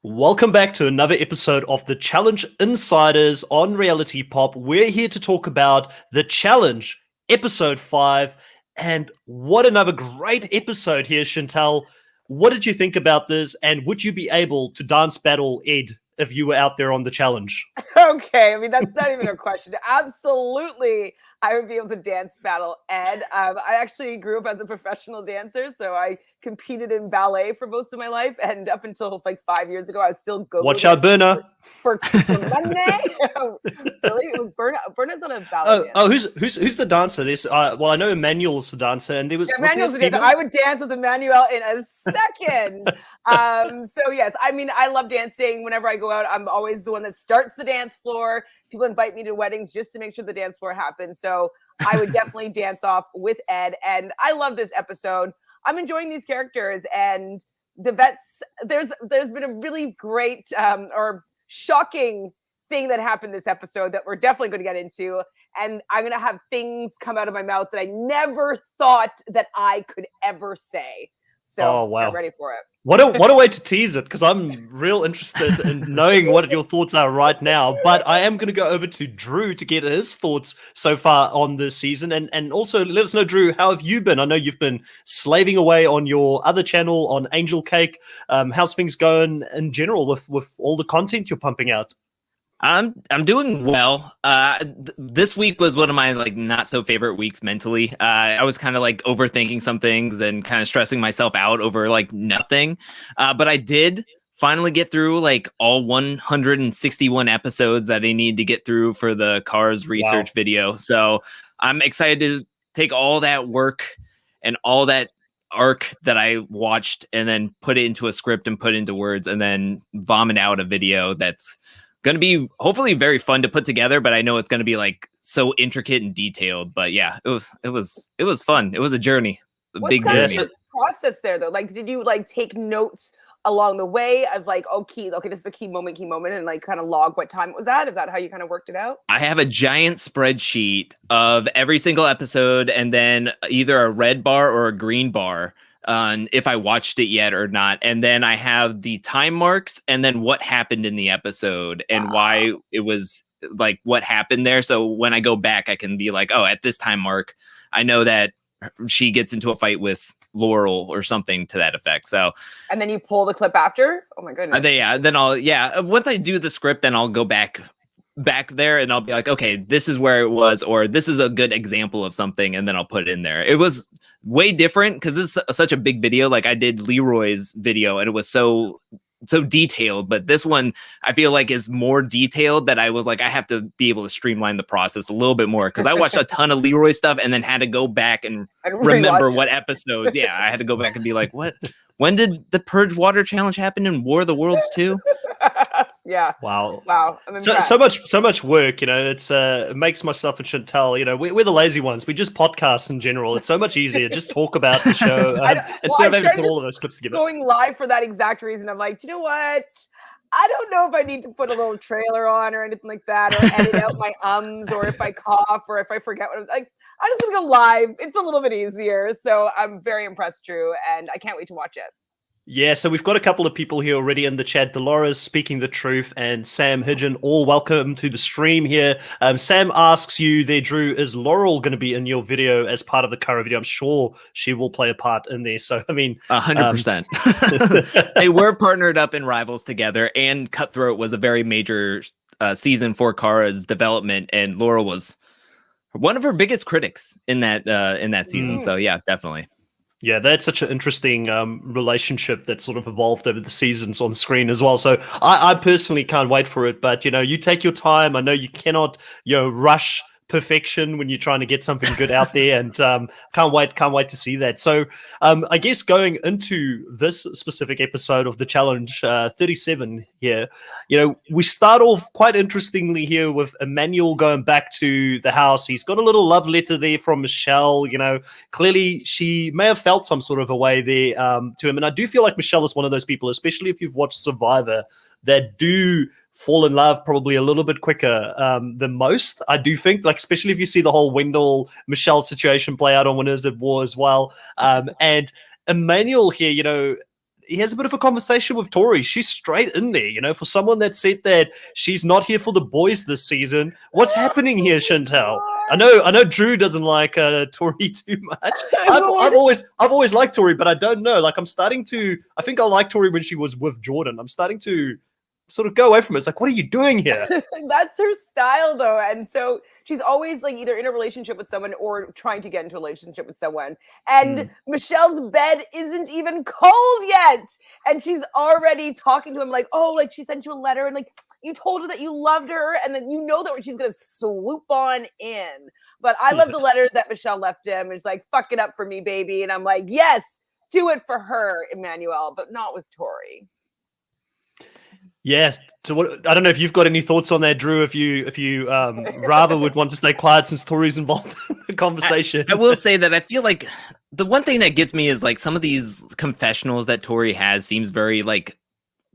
Welcome back to another episode of The Challenge Insiders on Reality Pop. We're here to talk about The Challenge, episode 5. And what another great episode here, Chantal. What did you think about this? And would you be able to dance battle Ed if you were out there on The Challenge? Okay, I mean, that's not even a question. Absolutely, I would be able to dance battle Ed. I actually grew up as a professional dancer, so I competed in ballet for most of my life, and up until like 5 years ago, I was still go. Watch out, Berna. For Monday. Really, it was Berna. Berna's on a ballet. Who's the dancer? I know Emmanuel's the dancer, and there was Emmanuel's the dancer. I would dance with Emmanuel in a second. So yes, I mean, I love dancing. Whenever I go out, I'm always the one that starts the dance floor. People invite me to weddings just to make sure the dance floor happens. So I would definitely dance off with Ed. And I love this episode. I'm enjoying these characters and the vets. There's been a really great or shocking thing that happened this episode that we're definitely going to get into. And I'm going to have things come out of my mouth that I never thought that I could ever say. So I'm ready for it. What a way to tease it, because I'm real interested in knowing what your thoughts are right now. But I am going to go over to Drew to get his thoughts so far on this season. And also let us know, Drew, how have you been? I know you've been slaving away on your other channel on Angel Cake. How's things going in general with all the content you're pumping out? I'm doing well. This week was one of my not so favorite weeks mentally. I was kind of overthinking some things and kind of stressing myself out over nothing. But I did finally get through all 161 episodes that I need to get through for the Cars research video. So I'm excited to take all that work and all that arc that I watched and then put it into a script and put it into words and then vomit out a video that's going to be hopefully very fun to put together, but I know it's going to be so intricate and detailed. But yeah, it was fun. It was a journey, big journey. Process there though. Did you take notes along the way of this is a key moment, and kind of log what time it was at? Is that how you kind of worked it out? I have a giant spreadsheet of every single episode, and then either a red bar or a green bar on if I watched it yet or not. And then I have the time marks and then what happened in the episode and why it was what happened there. So when I go back, I can be at this time mark, I know that she gets into a fight with Laurel or something to that effect. So, and then you pull the clip after. Oh my goodness. Once I do the script, then I'll go back there and I'll be okay, this is where it was, or this is a good example of something, and then I'll put it in there. It was way different because this is such a big video. I did Leroy's video and it was so detailed, but this one I feel is more detailed, that I was I have to be able to streamline the process a little bit more, because I watched a ton of Leroy stuff and then had to go back and remember what episodes. Yeah, I had to go back and be what? When did the Purge Water Challenge happen in War of the Worlds 2? Yeah. Wow. I'm impressed. So much work, it's it makes myself and Chantal, we're the lazy ones. We just podcast in general. It's so much easier. Just talk about the show instead of having to put all of those clips together. Going live for that exact reason. I'm you know what? I don't know if I need to put a little trailer on or anything like that, or edit out my ums, or if I cough, or if I forget what I'm I just want to go live. It's a little bit easier. So I'm very impressed, Drew, and I can't wait to watch it. Yeah, so we've got a couple of people here already in the chat. Dolores, Speaking the Truth, and Sam Hidgen, all welcome to the stream here. Sam asks you there, Drew, is Laurel going to be in your video as part of the Cara video? I'm sure she will play a part in there. So, I mean... 100%. They were partnered up in Rivals together, and Cutthroat was a very major season for Cara's development, and Laurel was one of her biggest critics in that season. So, yeah, definitely. Yeah, that's such an interesting relationship that sort of evolved over the seasons on screen as well. So I personally can't wait for it. But, you take your time. I know you cannot, rush perfection when you're trying to get something good out there, and can't wait to see that. So I guess going into this specific episode of the challenge 37 here, we start off quite interestingly here with Emmanuel going back to the house. He's got a little love letter there from Michelle. Clearly she may have felt some sort of a way there to him, and I do feel like Michelle is one of those people, especially if you've watched Survivor, that do fall in love probably a little bit quicker than most. I do think, especially if you see the whole Wendell Michelle situation play out on Winners at War as well. And Emmanuel here, he has a bit of a conversation with Tori. She's straight in there, you know, for someone that said that she's not here for the boys this season. What's happening here, Chantel? I know Drew doesn't like Tori too much. I've always liked Tori, but I don't know. Like, I think I liked Tori when she was with Jordan. I'm starting to sort of go away from it. It's like, what are you doing here? That's her style, though. And so she's always like either in a relationship with someone or trying to get into a relationship with someone. And Michelle's bed isn't even cold yet. And she's already talking to him like, oh, like she sent you a letter and like you told her that you loved her. And then you know that she's going to swoop on in. But I love the letter that Michelle left him. It's like, fuck it up for me, baby. And I'm like, yes, do it for her, Emmanuel, but not with Tori. Yes. So I don't know if you've got any thoughts on that, Drew. If you rather would want to stay quiet since Tori's involved in the conversation. I will say that I feel like the one thing that gets me is like some of these confessionals that Tori has seems very like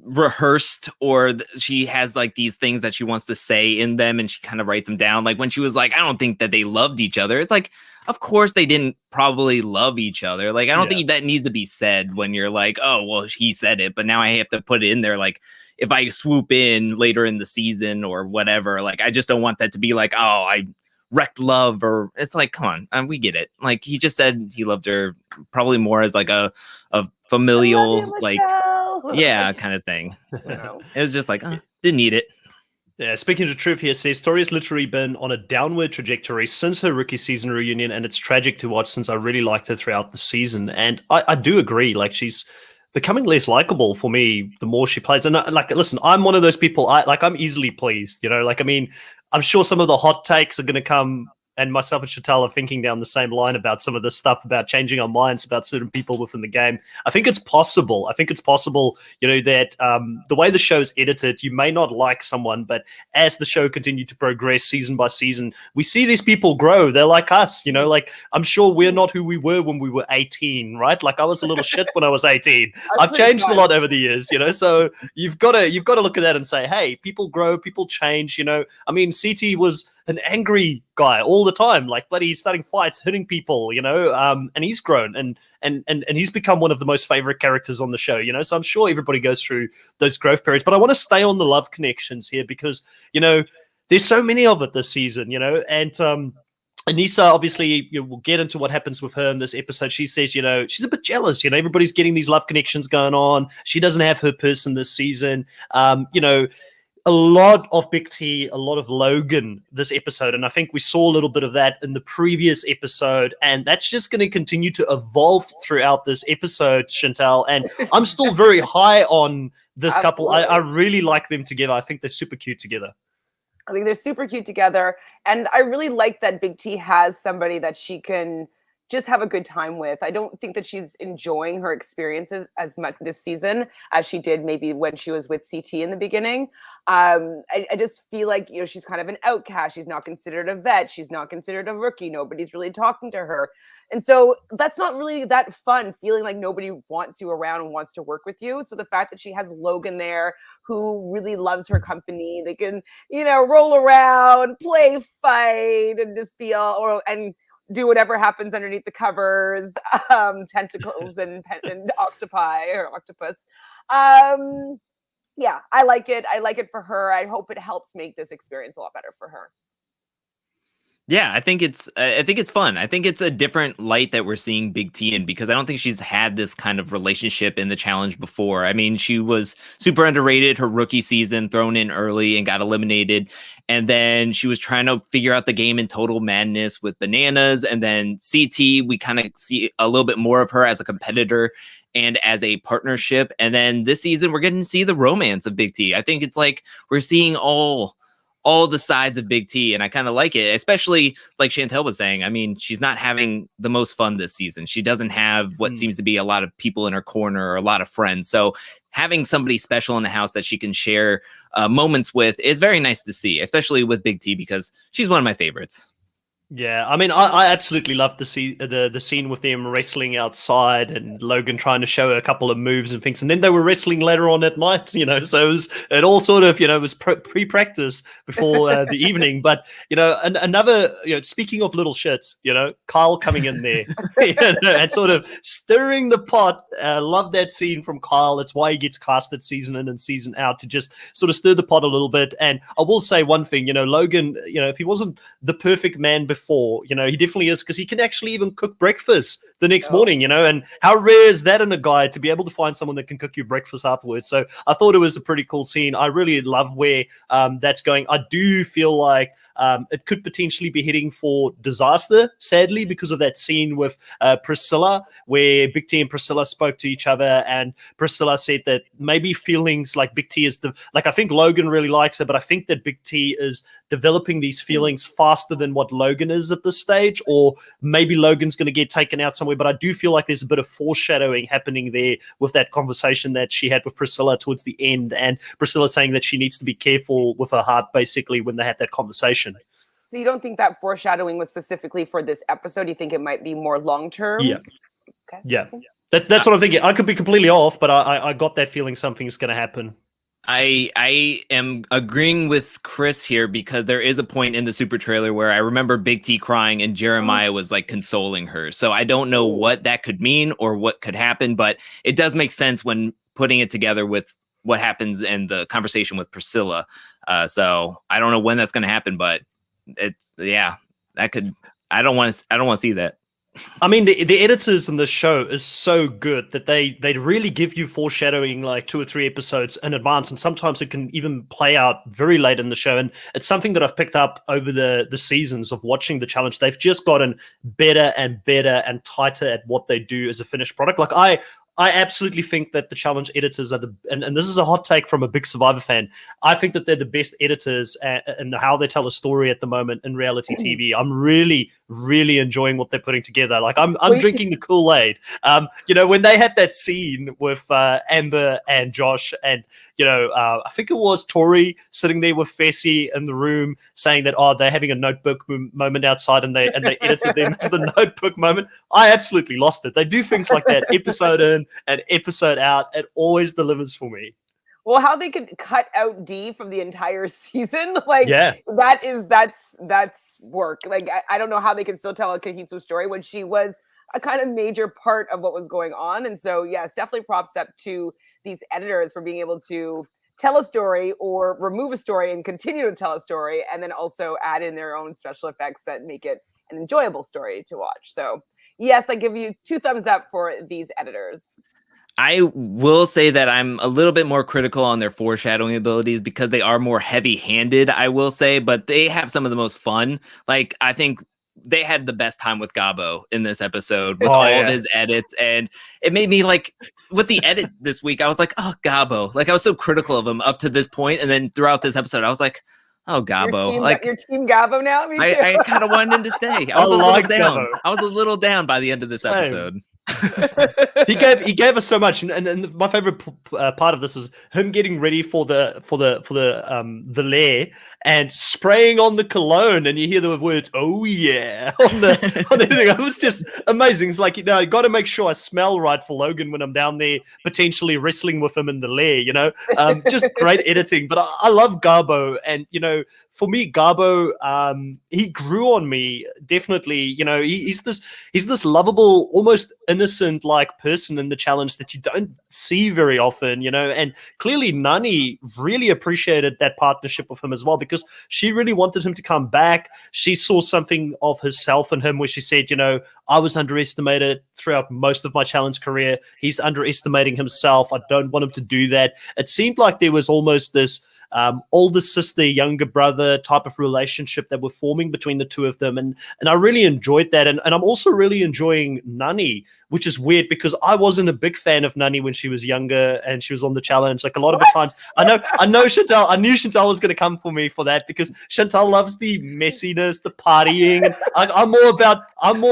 rehearsed, or she has like these things that she wants to say in them and she kind of writes them down. Like when she was like, I don't think that they loved each other. It's like, of course they didn't probably love each other. Like, I don't think that needs to be said when you're like, oh, well, he said it, but now I have to put it in there. Like, if I swoop in later in the season or whatever, like, I just don't want that to be like, oh, I wrecked love, or it's like, come on, we get it. Like, he just said he loved her probably more as like a familial, like, yeah, kind of thing. It was just like, didn't need it. Yeah, speaking to Truth here says, Tori has literally been on a downward trajectory since her rookie season reunion, and it's tragic to watch since I really liked her throughout the season. And I do agree, like, she's becoming less likable for me the more she plays. And like, listen, I'm one of those people, I'm easily pleased, you know, like, I mean, I'm sure some of the hot takes are going to come, and myself and Chantal are thinking down the same line about some of this stuff, about changing our minds about certain people within the game. I think it's possible, you know, that the way the show's edited, you may not like someone, but as the show continued to progress season by season, we see these people grow. They're like us, you know, like, I'm sure we're not who we were when we were 18, right? Like, I was a little shit when I was 18. I've changed a lot over the years, you know, so you've got to look at that and say, hey, people grow, people change, you know. I mean, CT was an angry guy all the time, like, bloody, he's starting fights, hitting people, you know, and he's grown and he's become one of the most favorite characters on the show, you know. So I'm sure everybody goes through those growth periods, but I want to stay on the love connections here because, you know, there's so many of it this season, you know. And Anissa, obviously, we'll get into what happens with her in this episode. She says, you know, she's a bit jealous, you know, everybody's getting these love connections going on. She doesn't have her person this season. You know, a lot of Big T, a lot of Logan this episode. And I think we saw a little bit of that in the previous episode. And that's just going to continue to evolve throughout this episode, Chantal. And I'm still very high on this couple. I really like them together. I think they're super cute together. I think they're super cute together. And I really like that Big T has somebody that she can just have a good time with. I don't think that she's enjoying her experiences as much this season as she did maybe when she was with CT in the beginning. I just feel like, you know, she's kind of an outcast. She's not considered a vet. She's not considered a rookie. Nobody's really talking to her. And so that's not really that fun, feeling like nobody wants you around and wants to work with you. So the fact that she has Logan there who really loves her company, they can, you know, roll around, play, fight, and just be all, and do whatever happens underneath the covers, tentacles and octopi or octopus. Yeah, I like it. I like it for her. I hope it helps make this experience a lot better for her. Yeah, I think it's fun. I think it's a different light that we're seeing Big T in, because I don't think she's had this kind of relationship in the challenge before. I mean, she was super underrated her rookie season, thrown in early and got eliminated. And then she was trying to figure out the game in Total Madness with Bananas. And then CT, we kind of see a little bit more of her as a competitor and as a partnership. And then this season, we're getting to see the romance of Big T. I think it's like we're seeing all the sides of Big T, and I kind of like it, especially like Chantel was saying. I mean, she's not having the most fun this season. She doesn't have what seems to be a lot of people in her corner or a lot of friends. So having somebody special in the house that she can share moments with is very nice to see, especially with Big T, because she's one of my favorites. Yeah, I mean, I absolutely loved the scene with them wrestling outside and Logan trying to show a couple of moves and things, and then they were wrestling later on at night, so it all sort of, was pre-practice before the evening. But, another, speaking of little shits, Kyle coming in there and sort of stirring the pot. Love that scene from Kyle. It's why he gets casted season in and season out, to just sort of stir the pot a little bit. And I will say one thing, Logan, if he wasn't the perfect man before, he definitely is, because he can actually even cook breakfast the next morning, and how rare is that in a guy to be able to find someone that can cook you breakfast afterwards. So I thought it was a pretty cool scene. I really love where that's going. I do feel like it could potentially be heading for disaster, sadly, because of that scene with Priscilla, where Big T and Priscilla spoke to each other, and Priscilla said that maybe feelings like Big T is I think Logan really likes her, but I think that Big T is developing these feelings faster than what Logan is at this stage, or maybe Logan's going to get taken out somewhere. But I do feel like there's a bit of foreshadowing happening there with that conversation that she had with Priscilla towards the end, and Priscilla saying that she needs to be careful with her heart, basically, when they had that conversation. So you don't think that foreshadowing was specifically for this episode? You think it might be more long-term? Yeah. Okay. Yeah. That's what I'm thinking. I could be completely off, but I got that feeling something's going to happen. I am agreeing with Chris here, because there is a point in the super trailer where I remember Big T crying and Jeremiah was like consoling her. So I don't know what that could mean or what could happen, but it does make sense when putting it together with what happens in the conversation with Priscilla. So I don't know when that's going to happen, but that could. I don't want to see that. I mean, the editors in the show is so good that they really give you foreshadowing like 2 or 3 episodes in advance, and sometimes it can even play out very late in the show. And it's something that I've picked up over the seasons of watching the challenge. They've just gotten better and better and tighter at what they do as a finished product. Like I absolutely think that the challenge editors are and this is a hot take from a big Survivor fan. I think that they're the best editors and how they tell a story at the moment in reality TV. I'm really, really enjoying what they're putting together. Like I'm drinking the Kool-Aid. When they had that scene with Amber and Josh, and I think it was Tori sitting there with Fessy in the room saying that they're having a notebook moment outside, and they edited them as the notebook moment. I absolutely lost it. They do things like that episode in and episode out. It always delivers for me. Well, how they could cut out D from the entire season, that's work. Like I don't know how they can still tell a cohesive story when she was a kind of major part of what was going on. And so, yes, definitely props up to these editors for being able to tell a story or remove a story and continue to tell a story, and then also add in their own special effects that make it an enjoyable story to watch. So yes, I give you 2 thumbs up for these editors. I will say that I'm a little bit more critical on their foreshadowing abilities, because they are more heavy-handed, I will say, but they have some of the most fun. Like, I think they had the best time with Gabo in this episode with all of his edits, and it made me like, with the edit this week, I was like, oh, Gabo. Like, I was so critical of him up to this point, and then throughout this episode, I was like, oh, Gabo. You're team Gabo now? I kind of wanted him to stay. I was a little down. Gabo. I was a little down by the end of this episode. he gave us so much, and my favorite part of this is him getting ready for the Lair and spraying on the cologne, and you hear the words "oh yeah" on the thing. It was just amazing. It's like, I got to make sure I smell right for Logan when I'm down there potentially wrestling with him in the Lair. Just great editing. But I love Gabo, and for me, Gabo, he grew on me, definitely. He's this lovable, almost innocent like person in the challenge that you don't see very often, and clearly Nani really appreciated that partnership with him as well, because she really wanted him to come back. She saw something of herself in him where she said, I was underestimated throughout most of my challenge career. He's underestimating himself. I don't want him to do that. It seemed like there was almost this older sister, younger brother type of relationship that were forming between the two of them. And I really enjoyed that. And I'm also really enjoying Nani, which is weird because I wasn't a big fan of Nani when she was younger and she was on the challenge. Like a lot of the times, I know Chantal, I knew Chantal was going to come for me for that because Chantal loves the messiness, the partying. And I'm more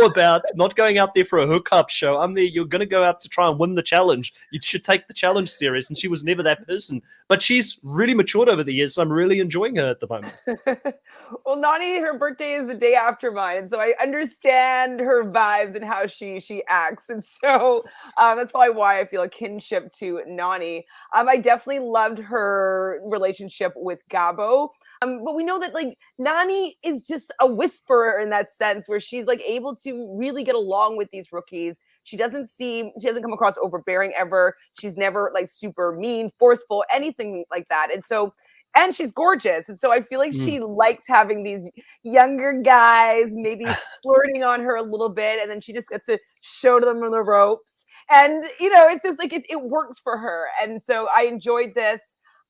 about not going out there for a hookup show. I'm there. You're going to go out to try and win the challenge. You should take the challenge serious. And she was never that person, but she's really matured over the years. So I'm really enjoying her at the moment. Well, Nani, her birthday is the day after mine, and so I understand her vibes and how she acts, and so that's probably why I feel a kinship to Nani. I definitely loved her relationship with Gabo. But we know that like Nani is just a whisperer in that sense, where she's like able to really get along with these rookies. She doesn't come across overbearing ever. She's never like super mean, forceful, anything like that. And she's gorgeous. And so I feel like she likes having these younger guys maybe flirting on her a little bit. And then she just gets to show them the ropes. And, it's just like it works for her. And so I enjoyed this.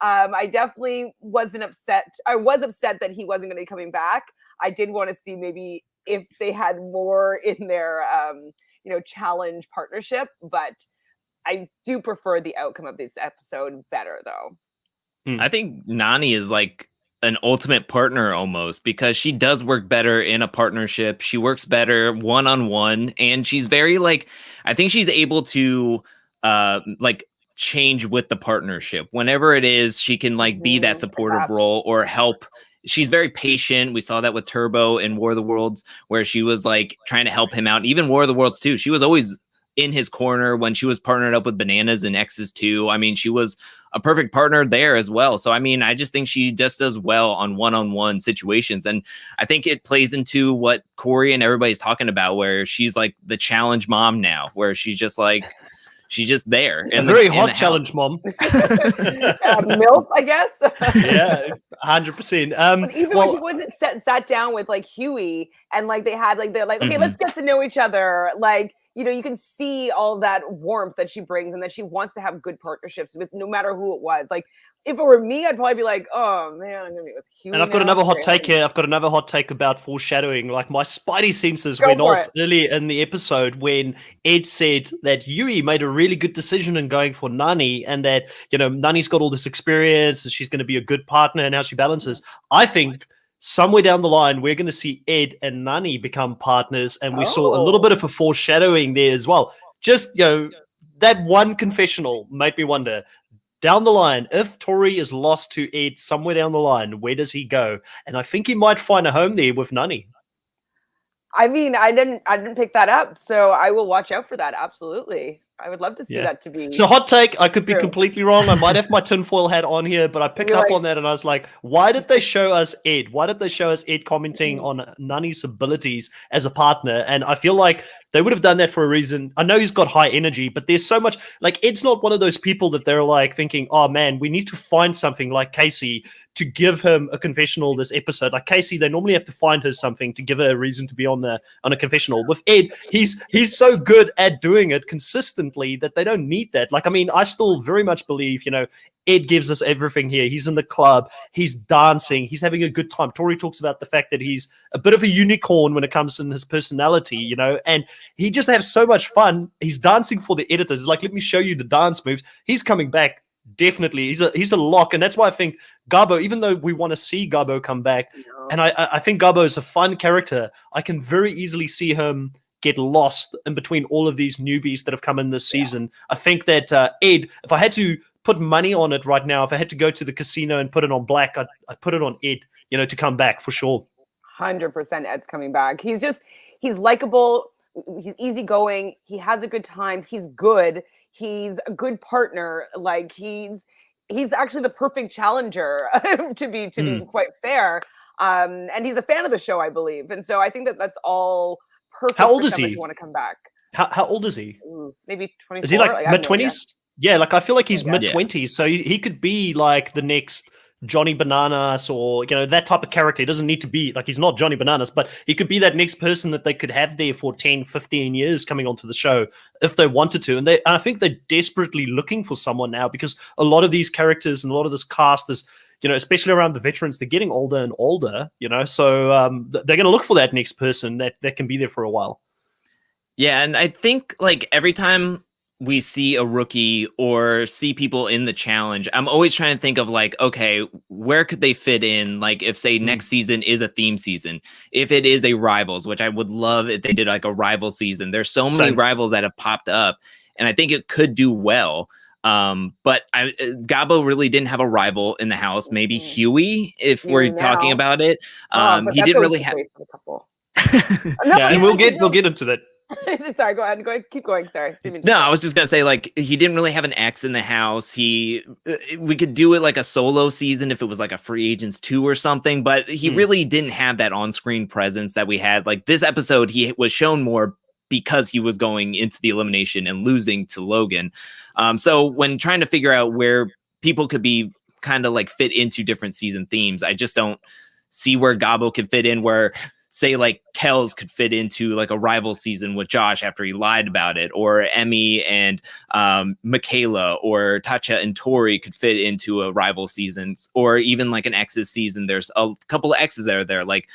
I definitely wasn't upset. I was upset that he wasn't going to be coming back. I did want to see maybe if they had more in their, challenge partnership. But I do prefer the outcome of this episode better, though. I think Nani is like an ultimate partner almost, because she does work better in a partnership. She works better one-on-one, and she's very I think she's able to change with the partnership. Whenever it is, she can be that supportive role or help. She's very patient. We saw that with Turbo in War of the Worlds, where she was trying to help him out. Even War of the Worlds 2, she was always in his corner when she was partnered up with Bananas and X's 2. I mean, she was a perfect partner there as well. So, I mean, I just think she just does well on one-on-one situations. And I think it plays into what Corey and everybody's talking about, where she's like the challenge mom now, where she's just she's just there. A very hot challenge mom. MILF, I guess. Yeah, 100%. Even when she wasn't sat down with Huey and they had they're okay, let's get to know each other. You can see all that warmth that she brings and that she wants to have good partnerships with no matter who it was. If it were me, I'd probably be like, oh man, I'm gonna be with Huey. And I've got another hot take here. I've got another hot take about foreshadowing. My spidey senses went off early in the episode when Ed said that Yui made a really good decision in going for Nani, and that Nani's got all this experience and she's going to be a good partner and how she balances. I think somewhere down the line, we're going to see Ed and Nani become partners, and we saw a little bit of a foreshadowing there as well. Just, that one confessional made me wonder, down the line, if Tori is lost to Ed somewhere down the line, where does he go? And I think he might find a home there with Nani. I mean, I didn't pick that up, so I will watch out for that. Absolutely. I would love to see that to be. It's a hot take. I could be completely wrong. I might have my tinfoil hat on here, but I picked up on that and I was like, why did they show us Ed? Why did they show us Ed commenting on Nani's abilities as a partner? And I feel like they would have done that for a reason. I know he's got high energy, but there's so much, Ed's not one of those people that they're thinking, oh man, we need to find something like Casey to give him a confessional this episode. Like Casey, they normally have to find her something to give her a reason to be on a confessional. With Ed, he's so good at doing it consistently that they don't need that. I still very much believe, Ed gives us everything here. He's in the club, he's dancing, he's having a good time. Tori talks about the fact that he's a bit of a unicorn when it comes to his personality, and he just has so much fun. He's dancing for the editors. It's let me show you the dance moves. He's coming back. Definitely, he's a lock, and that's why I think Gabo, even though we want to see Gabo come back, and I think Gabo is a fun character, I can very easily see him get lost in between all of these newbies that have come in this season. I think that Ed, if I had to put money on it right now, if I had to go to the casino and put it on black, I'd put it on Ed, to come back for sure. 100% Ed's coming back. He's likable. He's easygoing. He has a good time. He's good. He's a good partner. He's actually the perfect challenger to be quite fair. And he's a fan of the show, I believe. And so I think that's all perfect. How old is he? If you want to come back. How old is he? Maybe 24. Is he mid-20s? Yeah, I feel like he's mid-20s. Yeah. So he could be the next Johnny Bananas or, that type of character. He doesn't need to be, he's not Johnny Bananas, but he could be that next person that they could have there for 10, 15 years coming onto the show if they wanted to. And I think they're desperately looking for someone now, because a lot of these characters and a lot of this cast is, especially around the veterans, they're getting older and older, so they're going to look for that next person that can be there for a while. Yeah, and I think every time we see a rookie or see people in the challenge, I'm always trying to think of okay, where could they fit in? If say next season is a theme season, if it is a rivals, which I would love if they did a rival season. There's so many rivals that have popped up, and I think it could do well. But Gabo really didn't have a rival in the house. Maybe Huey, if we're talking about it. He didn't really have a couple. And we'll get into that. Sorry, go ahead. Keep going. Sorry. No, I was just gonna say, like, he didn't really have an ex in the house. We could do it like a solo season if it was like a Free Agents 2 or something, but he really didn't have that on-screen presence that we had. Like this episode, he was shown more because he was going into the elimination and losing to Logan. So when trying to figure out where people could be kind of like fit into different season themes, I just don't see where Gabo could fit in, where say like Kels could fit into like a rival season with Josh after he lied about it, or Emmy and Michaela or Tatcha and Tori could fit into a rival season, or even like an ex's season. There's a couple of exes that are there, like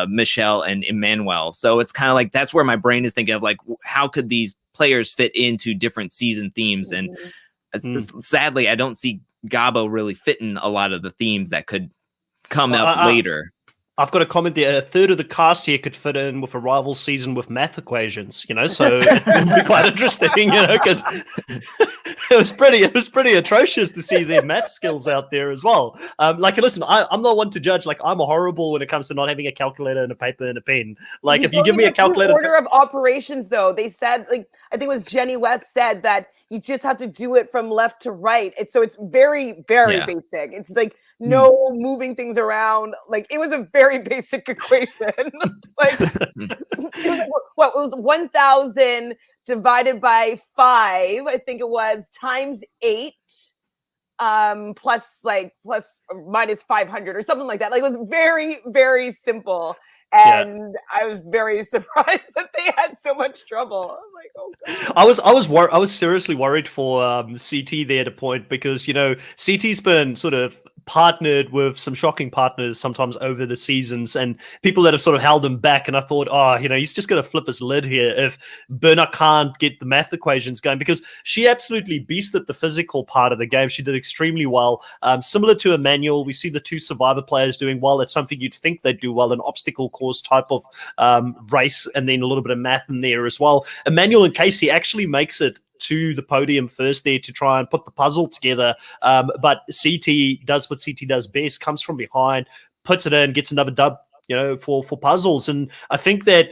Michelle and Emmanuel. So it's kind of like, that's where my brain is thinking of, like, how could these players fit into different season themes? And sadly, I don't see Gabo really fitting a lot of the themes that could come up later. I've got a comment there. A third of the cast here could fit in with a rival season with math equations, so it would be quite interesting, because it was pretty atrocious to see their math skills out there as well. Listen, I'm not one to judge. Like, I'm horrible when it comes to not having a calculator and a paper and a pen. Like, if you give me a calculator, order of operations, though, they said, like, I think it was Jenny West said that you just have to do it from left to right. So it's very, very basic. It's like no moving things around. Like, it was a very basic equation. Like, it was 1,000 divided by 5, I think it was, times 8, plus minus 500 or something like that. Like, it was very, very simple. And I was very surprised that they had so much trouble. I was like, oh God. I was seriously worried for CT there at a point, because CT's been sort of partnered with some shocking partners sometimes over the seasons, and people that have sort of held him back. And I thought, he's just going to flip his lid here if Berna can't get the math equations going, because she absolutely beasted the physical part of the game. She did extremely well. Similar to Emmanuel, we see the two Survivor players doing well. It's something you'd think they'd do well, an obstacle course type of race, and then a little bit of math in there as well. Emmanuel and Casey actually makes it to the podium first there to try and put the puzzle together. But CT does what CT does best, comes from behind, puts it in, gets another dub, for puzzles. And I think that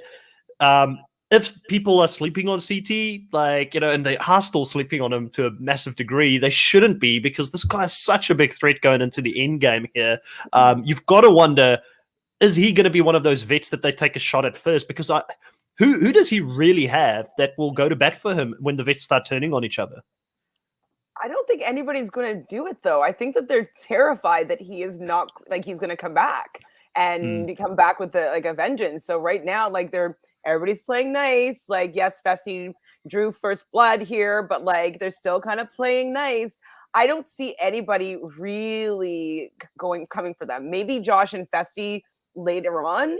if people are sleeping on CT, and they are still sleeping on him to a massive degree, they shouldn't be, because this guy is such a big threat going into the end game here. You've got to wonder, is he going to be one of those vets that they take a shot at first? Because who does he really have that will go to bat for him when the vets start turning on each other? I don't think anybody's going to do it, though. I think that they're terrified that he is not, like, he's going to come back and come back with a vengeance. So right now, everybody's playing nice. Like, yes, Fessy drew first blood here, but they're still kind of playing nice. I don't see anybody really coming for them. Maybe Josh and Fessy later on.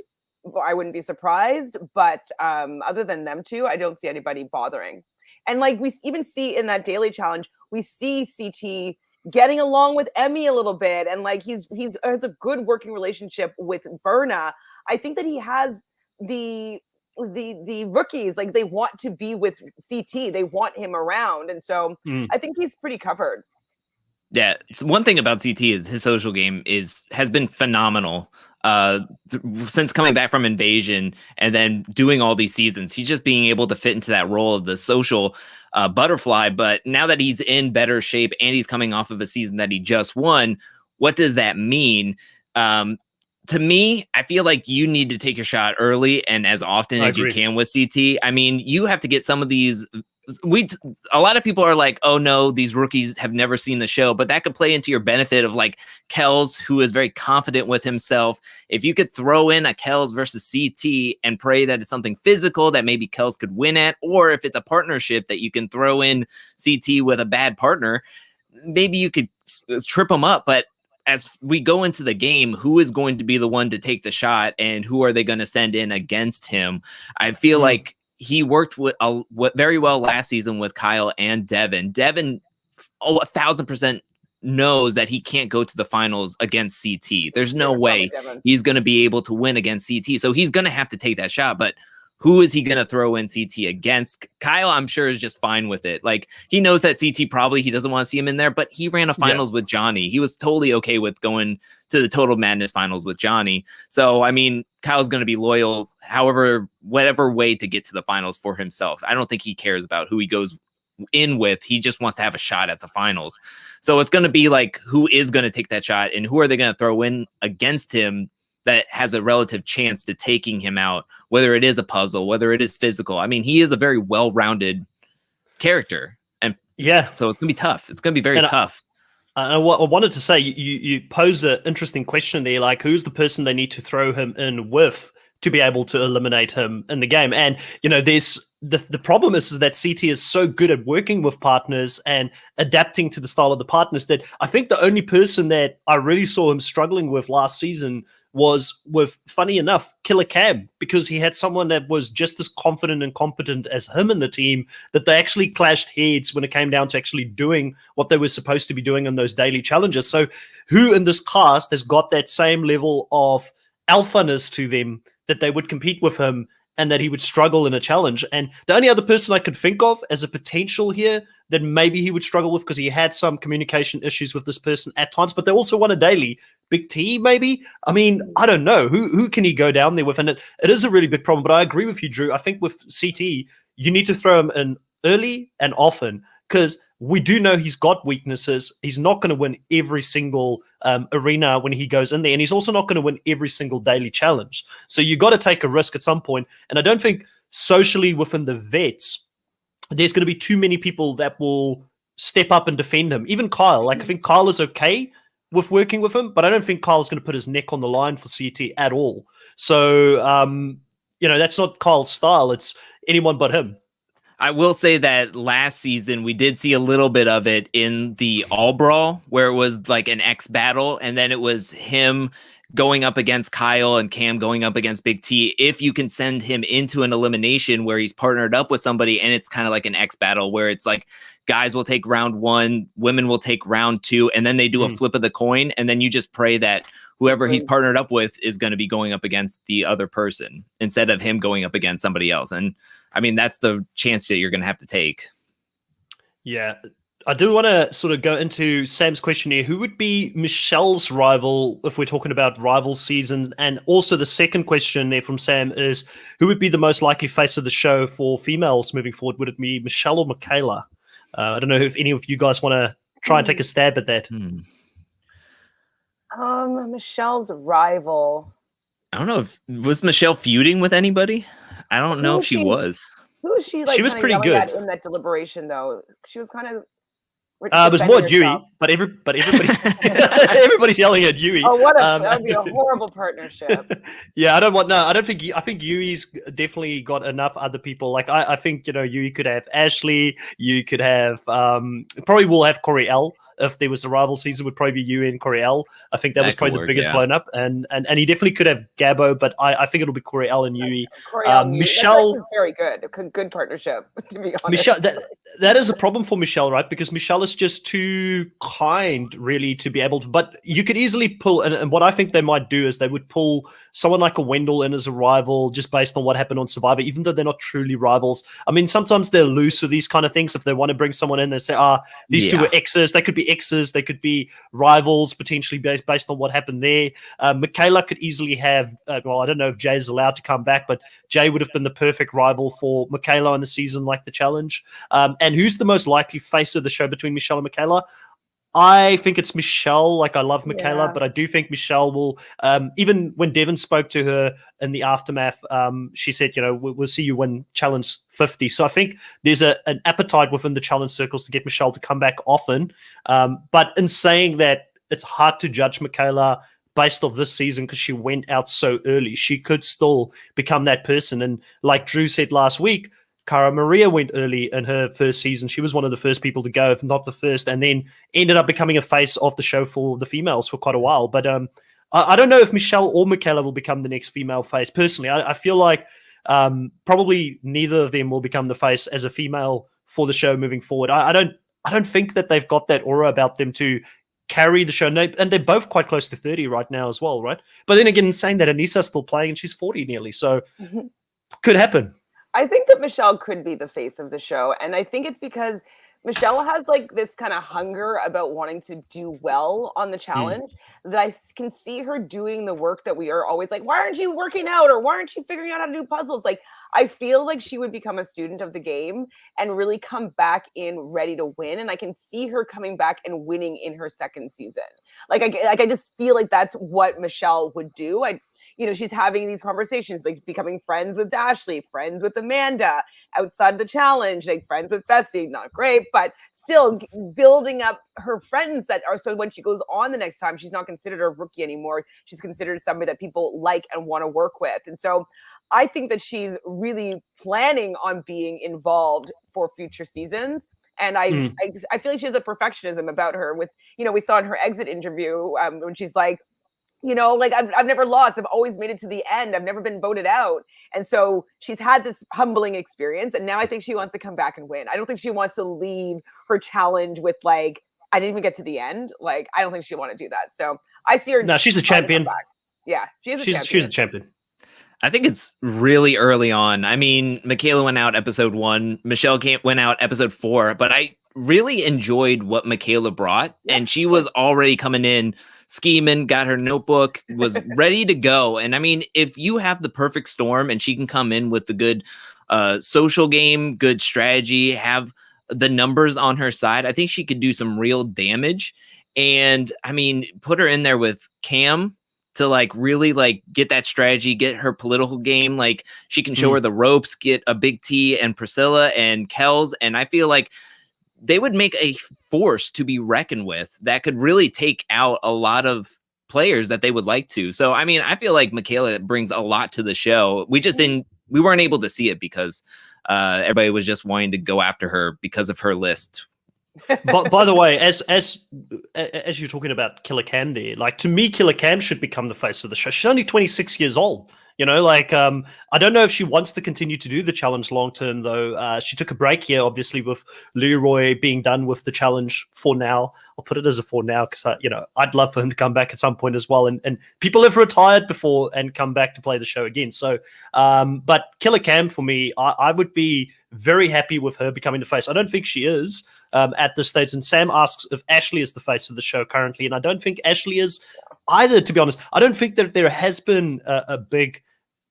I wouldn't be surprised, but other than them two, I don't see anybody bothering. And we even see in that daily challenge, we see CT getting along with Emmy a little bit, and he has a good working relationship with Berna. I think that he has the rookies, they want to be with CT, they want him around, and so I think he's pretty covered. Yeah, one thing about CT is his social game has been phenomenal. Since coming back from Invasion and then doing all these seasons, he's just being able to fit into that role of the social butterfly. But now that he's in better shape and he's coming off of a season that he just won, what does that mean? To me, I feel like you need to take your shot early and as often as you can with CT. I mean, you have to get some of these. A lot of people are like, oh no, these rookies have never seen the show, but that could play into your benefit of Kels, who is very confident with himself. If you could throw in a Kels versus CT and pray that it's something physical that maybe Kels could win at, or if it's a partnership that you can throw in CT with a bad partner, maybe you could trip them up. But as we go into the game, who is going to be the one to take the shot, and who are they going to send in against him? I feel like he worked with very well last season with Kyle and Devin. Devin, 1,000% knows that he can't go to the finals against CT. There's no way he's going to be able to win against CT. So he's going to have to take that shot. But who is he going to throw in CT against? Kyle, I'm sure, is just fine with it. Like, he knows that CT probably he doesn't want to see him in there, but he ran a finals with Johnny. He was totally okay with going to the Total Madness finals with Johnny. So, I mean, Kyle's going to be loyal, whatever way to get to the finals for himself. I don't think he cares about who he goes in with. He just wants to have a shot at the finals. So it's going to be like, who is going to take that shot and who are they going to throw in against him that has a relative chance to taking him out, whether it is a puzzle, whether it is physical. I mean, he is a very well-rounded character. And so it's going to be tough. It's going to be very tough. I wanted to say, you pose an interesting question there, like who's the person they need to throw him in with to be able to eliminate him in the game. And, there's the problem is that CT is so good at working with partners and adapting to the style of the partners that I think the only person that I really saw him struggling with last season was with, funny enough, Killer Cam, because he had someone that was just as confident and competent as him in the team, that they actually clashed heads when it came down to actually doing what they were supposed to be doing in those daily challenges. So who in this cast has got that same level of alphaness to them that they would compete with him and that he would struggle in a challenge? And the only other person I could think of as a potential here that maybe he would struggle with, because he had some communication issues with this person at times, but they also won a daily, Big T, maybe? I mean, I don't know. Who can he go down there with? And it is a really big problem, but I agree with you, Drew. I think with CT, you need to throw him in early and often, because we do know he's got weaknesses. He's not going to win every single arena when he goes in there, and he's also not going to win every single daily challenge. So you got to take a risk at some point. And I don't think socially within the vets, there's going to be too many people that will step up and defend him. Even Kyle. Like, I think Kyle is okay with working with him, but I don't think Kyle's going to put his neck on the line for CT at all. So, that's not Kyle's style. It's anyone but him. I will say that last season we did see a little bit of it in the All Brawl, where it was like an X battle, and then it was him going up against Kyle and Cam going up against Big T. If you can send him into an elimination where he's partnered up with somebody, and it's kind of like an X battle where it's like guys will take round 1, women will take round 2, and then they do a flip of the coin, and then you just pray that whoever he's partnered up with is going to be going up against the other person instead of him going up against somebody else. And I mean, that's the chance that you're going to have to take. Yeah. I do want to sort of go into Sam's question here. Who would be Michelle's rival if we're talking about rival season? And also the second question there from Sam is, who would be the most likely face of the show for females moving forward? Would it be Michelle or Michaela? I don't know if any of you guys want to try and take a stab at that. Michelle's rival. I don't know was Michelle feuding with anybody? I don't know if she was. Who was she? Like, she was pretty good in that deliberation, though. She was kind of. It was more Yui, but everybody, everybody's yelling at Yui. Oh, that would be a horrible partnership. Yeah, I think Yui's definitely got enough other people. Like, I think, Yui could have Ashley, you could have, probably will have Coriel. If there was a rival season, would probably be Yui and Coriel. I think that was probably the biggest blown up, and he definitely could have Gabo, but I think it'll be Coriel and Yui. Michelle, that's very good partnership. To be honest, Michelle, that is a problem for Michelle, right? Because Michelle is just too kind, really, to be able to. But you could easily pull, and what I think they might do is they would pull someone like a Wendell in as a rival, just based on what happened on Survivor, even though they're not truly rivals. I mean, sometimes they're loose with these kind of things. If they want to bring someone in, they say, these two are exes. They could be exes, they could be rivals potentially based on what happened there. Michaela could easily have, I don't know if Jay's allowed to come back, but Jay would have been the perfect rival for Michaela in a season like the challenge. And who's the most likely face of the show between Michelle and Michaela? I think it's Michelle. Like, I love Michaela, but I do think Michelle will, even when Devin spoke to her in the aftermath, she said, we'll see you win challenge 50. So I think there's an appetite within the challenge circles to get Michelle to come back often. But in saying that, it's hard to judge Michaela based off this season because she went out so early. She could still become that person. And like Drew said last week, Cara Maria went early in her first season. She was one of the first people to go, if not the first, and then ended up becoming a face of the show for the females for quite a while. But I don't know if Michelle or Michaela will become the next female face. Personally, I feel like probably neither of them will become the face as a female for the show moving forward. I don't think that they've got that aura about them to carry the show. And they're both quite close to 30 right now as well, right? But then again, saying that, Anissa's still playing and she's 40 nearly. So Could happen. I think that Michelle could be the face of the show. And I think it's because Michelle has like this kind of hunger about wanting to do well on the challenge that I can see her doing the work that we are always like, why aren't you working out? Or why aren't you figuring out how to do puzzles? Like, I feel like she would become a student of the game and really come back in ready to win. And I can see her coming back and winning in her second season. I just feel like that's what Michelle would do. She's having these conversations, like becoming friends with Ashley, friends with Amanda outside the challenge, like friends with Fessy, not great, but still building up her friends that are, so when she goes on the next time, she's not considered a rookie anymore. She's considered somebody that people like and want to work with. And so I think that she's really planning on being involved for future seasons. And I feel like she has a perfectionism about her with, we saw in her exit interview when she's like, I've never lost. I've always made it to the end. I've never been voted out. And so she's had this humbling experience. And now I think she wants to come back and win. I don't think she wants to leave her challenge with like, I didn't even get to the end. Like, I don't think she'll want to do that. So I see her. No, she's a champion. Yeah, she's a champion. I think it's really early on. I mean, Michaela went out episode 1. Michelle went out episode 4. But I really enjoyed what Michaela brought. Yeah. And she was already coming in scheming, got her notebook, was ready to go. And I mean, if you have the perfect storm and she can come in with the good social game, good strategy, have the numbers on her side, I think she could do some real damage. And I mean, put her in there with Cam to like really like get that strategy, get her political game. Like she can show her the ropes, get a Big T and Priscilla and Kels. And I feel like they would make a force to be reckoned with that could really take out a lot of players that they would like to. So, I mean, I feel like Michaela brings a lot to the show. We weren't able to see it because everybody was just wanting to go after her because of her list. But by the way, as you're talking about Killer Cam there, like to me, Killer Cam should become the face of the show. She's only 26 years old. I don't know if she wants to continue to do the challenge long term, though. She took a break here, obviously, with Leroy being done with the challenge for now. I'll put it as a for now because I'd love for him to come back at some point as well. And people have retired before and come back to play the show again. So, but Killer Cam for me, I would be very happy with her becoming the face. I don't think she is at this stage. And Sam asks if Ashley is the face of the show currently, and I don't think Ashley is either. To be honest, I don't think that there has been a big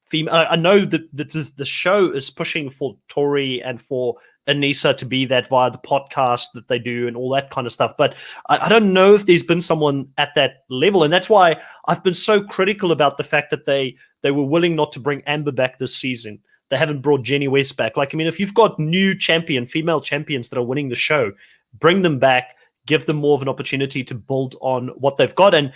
female. I know that the show is pushing for Tori and for Anissa to be that via the podcast that they do and all that kind of stuff. But I don't know if there's been someone at that level. And that's why I've been so critical about the fact that they were willing not to bring Amber back this season. They haven't brought Jenny West back. Like, I mean, if you've got new female champions that are winning the show, bring them back, give them more of an opportunity to build on what they've got. And,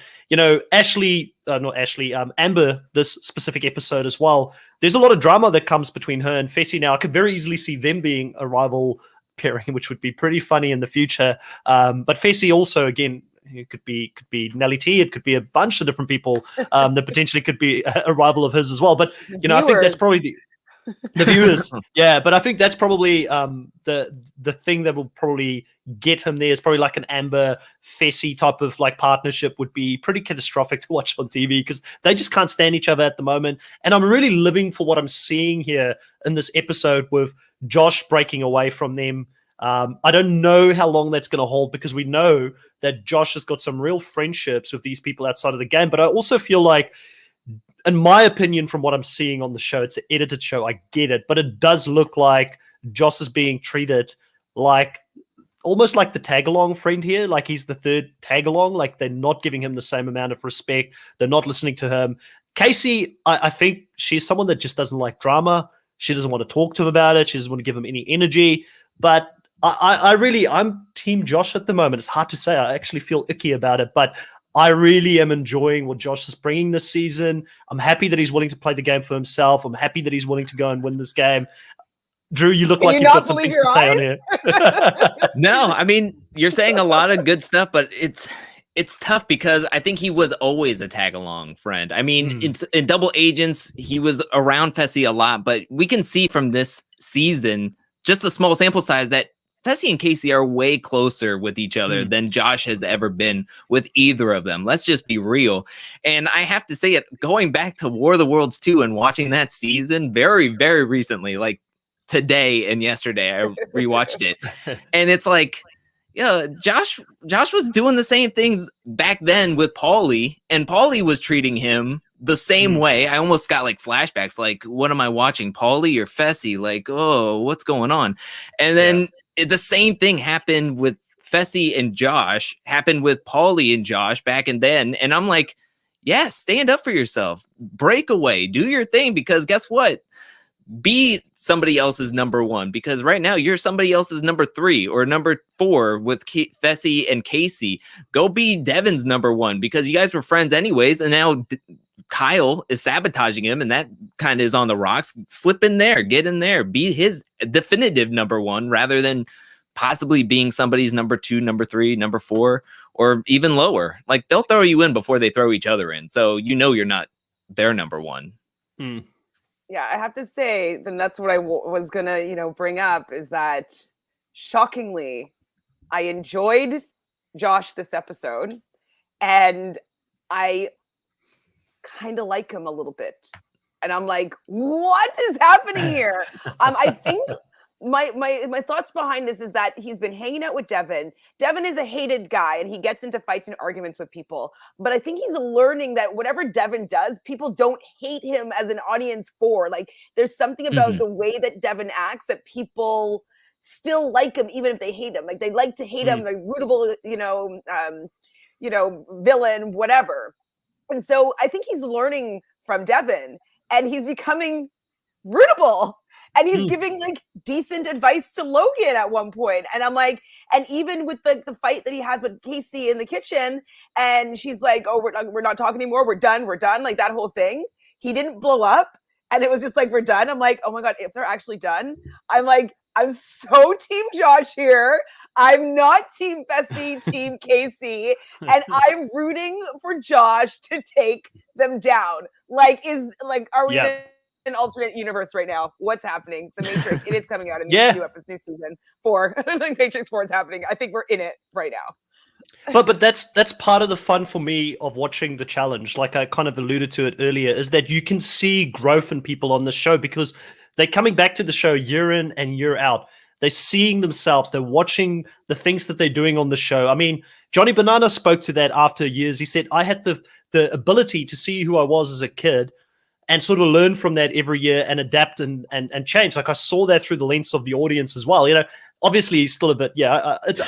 Amber, this specific episode as well, there's a lot of drama that comes between her and Fessy now. I could very easily see them being a rival pairing, which would be pretty funny in the future. But Fessy also, again, it could be Nelly T. It could be a bunch of different people that potentially could be a rival of his as well. But, I think that's probably the viewers. Yeah, but I think that's probably the thing that will probably get him there is probably like an Amber Fessy type of like partnership would be pretty catastrophic to watch on TV because they just can't stand each other at the moment. And I'm really living for what I'm seeing here in this episode with Josh breaking away from them. I don't know how long that's going to hold because we know that Josh has got some real friendships with these people outside of the game. But I also feel like, in my opinion, from what I'm seeing on the show, it's an edited show. I get it. But it does look like Josh is being treated like almost like the tag-along friend here. Like he's the third tag-along. Like they're not giving him the same amount of respect. They're not listening to him. Casey, I think she's someone that just doesn't like drama. She doesn't want to talk to him about it. She doesn't want to give him any energy. But I'm Team Josh at the moment. It's hard to say. I actually feel icky about it. But I really am enjoying what Josh is bringing this season. I'm happy that he's willing to play the game for himself. I'm happy that he's willing to go and win this game. Drew, you look like you've got some things to say on here. No, I mean, you're saying a lot of good stuff, but it's tough because I think he was always a tag-along friend. I mean, in Double Agents, he was around Fessy a lot, but we can see from this season, just the small sample size, that Fessy and Casey are way closer with each other than Josh has ever been with either of them. Let's just be real. And I have to say it, going back to War of the Worlds 2 and watching that season very, very recently, like today and yesterday, I rewatched it. And it's like, yeah, Josh was doing the same things back then with Paulie, and Paulie was treating him the same way. I almost got like flashbacks, like, what am I watching, Paulie or Fessy? Like, oh, what's going on? And then the same thing happened with Fessy and Josh, happened with Paulie and Josh back and then. And I'm like, yeah, stand up for yourself, break away, do your thing, because guess what? Be somebody else's number one, because right now you're somebody else's number 3 or number 4 with Fessy and Casey. Go be Devin's number 1, because you guys were friends anyways, and now Kyle is sabotaging him, and that kind of is on the rocks. Slip in there, get in there, be his definitive number 1 rather than possibly being somebody's number 2, number 3, number 4, or even lower. Like, they'll throw you in before they throw each other in, so you know you're not their number 1. Yeah, I have to say, then that's what I was gonna, bring up, is that shockingly, I enjoyed Josh this episode, and I kind of like him a little bit. And I'm like, what is happening here? I think my thoughts behind this is that he's been hanging out with Devin. Devin is a hated guy, and he gets into fights and arguments with people. But I think he's learning that whatever Devin does, people don't hate him as an audience for. Like, there's something about the way that Devin acts that people still like him, even if they hate him. Like, they like to hate him, like rootable, villain, whatever. And so I think he's learning from Devin, and he's becoming rootable. And he's giving like decent advice to Logan at one point. And I'm like, and even with the fight that he has with Casey in the kitchen, and she's like, oh, we're not talking anymore. We're done. Like that whole thing. He didn't blow up. And it was just like, we're done. I'm like, oh my God, if they're actually done, I'm like, I'm so team Josh here. I'm not team Fessy, team Casey. And I'm rooting for Josh to take them down. Are we in an alternate universe right now? What's happening? The Matrix, it is coming out in new season 4. Like Matrix 4 is happening. I think we're in it right now. But that's part of the fun for me of watching the challenge. Like I kind of alluded to it earlier, is that you can see growth in people on the show because they're coming back to the show year in and year out. They're seeing themselves. They're watching the things that they're doing on the show. I mean, Johnny Banana spoke to that after years. He said, I had the ability to see who I was as a kid and sort of learn from that every year and adapt and change. Like I saw that through the lens of the audience as well. Obviously he's still a bit,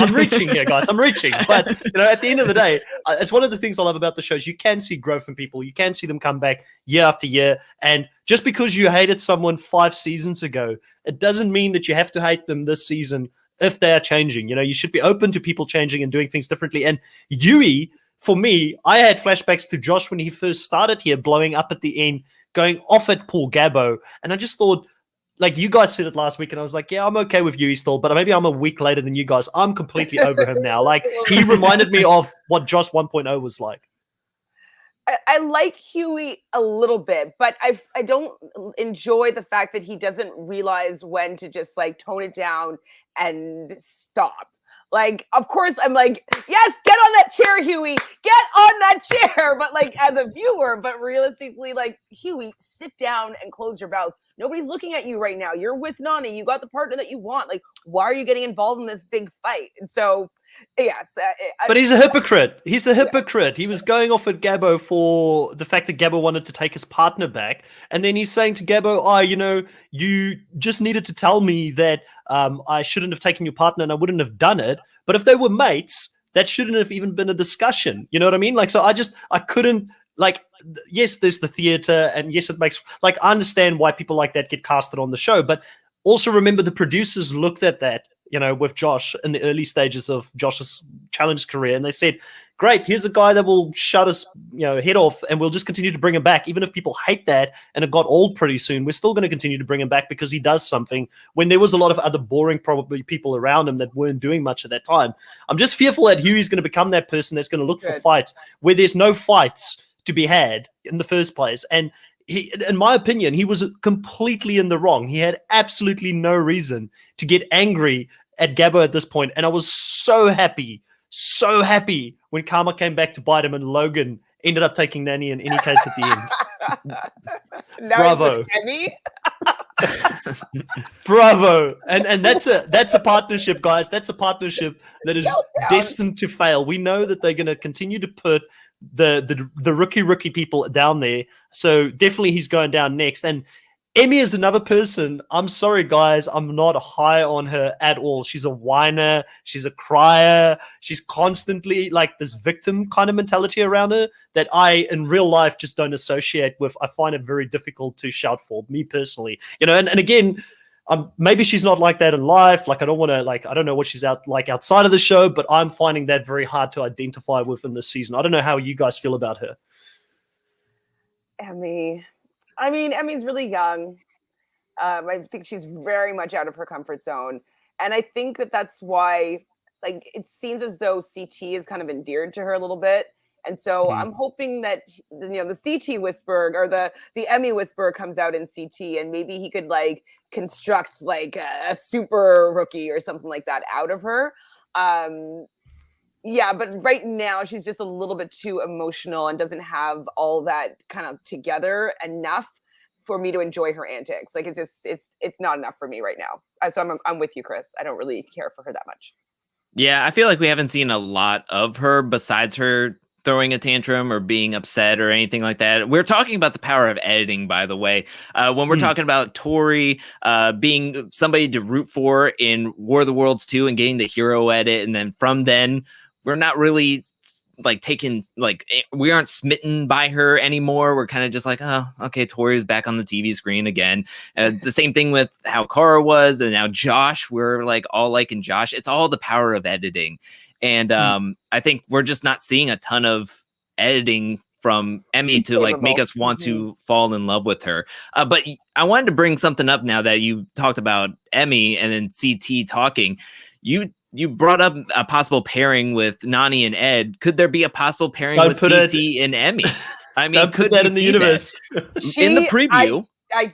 I'm reaching here, guys. I'm reaching. But, at the end of the day, it's one of the things I love about the shows. You can see growth in people. You can see them come back year after year. And just because you hated someone 5 seasons ago, it doesn't mean that you have to hate them this season if they are changing. You should be open to people changing and doing things differently. And Yui, for me, I had flashbacks to Josh when he first started here, blowing up at the end, going off at poor Gabo. And I just thought, like you guys said it last week, and I was like, yeah, I'm okay with Yui still, but maybe I'm a week later than you guys. I'm completely over him now. Like, he reminded me of what Josh 1.0 was like. I like Huey a little bit, but I don't enjoy the fact that he doesn't realize when to just like tone it down and stop. Like, of course, I'm like, yes, get on that chair, Huey, get on that chair. But like as a viewer, but realistically, like, Huey, sit down and close your mouth. Nobody's looking at you right now. You're with Nani. You got the partner that you want. Like, why are you getting involved in this big fight? And so, yes. But he's a hypocrite. He's a hypocrite. He was going off at Gabo for the fact that Gabo wanted to take his partner back. And then he's saying to Gabo, you just needed to tell me that I shouldn't have taken your partner and I wouldn't have done it. But if they were mates, that shouldn't have even been a discussion. You know what I mean? Like, so I couldn't. Like, yes, there's the theater, and yes, it makes, like, I understand why people like that get casted on the show, but also remember the producers looked at that, with Josh in the early stages of Josh's challenge career, and they said, great, here's a guy that will shut us, head off, and we'll just continue to bring him back. Even if people hate that, and it got old pretty soon, we're still going to continue to bring him back because he does something when there was a lot of other boring, probably, people around him that weren't doing much at that time. I'm just fearful that Huey's going to become that person that's going to look for fights where there's no fights to be had in the first place. And he, in my opinion, he was completely in the wrong. He had absolutely no reason to get angry at Gabo at this point, and I was so happy when Karma came back to bite him and Logan ended up taking Nani in any case at the end. Now Bravo. Emmy. Bravo. And that's a partnership, guys. That's a partnership that is destined to fail. We know that they're going to continue to put the rookie people down there. So definitely he's going down next. And Emmy is another person. I'm sorry, guys. I'm not high on her at all. She's a whiner. She's a crier. She's constantly like this victim kind of mentality around her that I, in real life, just don't associate with. I find it very difficult to shout for, me personally. You know, and again, maybe she's not like that in life. Like, I don't want to, like, I don't know what she's like outside of the show, but I'm finding that very hard to identify with in this season. I don't know how you guys feel about her. Emmy. I mean, Emmy's really young. I think she's very much out of her comfort zone. And I think that's why, like, it seems as though CT is kind of endeared to her a little bit. And so I'm hoping that, you know, the CT whisper or the Emmy whisper comes out in CT, and maybe he could like construct like a super rookie or something like that out of her. Yeah, but right now she's just a little bit too emotional and doesn't have all that kind of together enough for me to enjoy her antics. Like, it's not enough for me right now. So I'm with you, Chris. I don't really care for her that much. Yeah, I feel like we haven't seen a lot of her besides her throwing a tantrum or being upset or anything like that. We're talking about the power of editing, by the way. When we're talking about Tori being somebody to root for in War of the Worlds 2 and getting the hero edit, and then from then we're not really like we aren't smitten by her anymore. We're kind of just like, oh, okay, Tori's back on the TV screen again. The same thing with how Kara was, and now Josh, we're like all liking Josh. It's all the power of editing. And I think we're just not seeing a ton of editing from Emmy to like make us want to fall in love with her. But I wanted to bring something up now that you talked about Emmy and then CT talking. You brought up a possible pairing with Nani and Ed. Could there be a possible pairing with CT and Emmy? I mean, could that in the universe? In the preview, I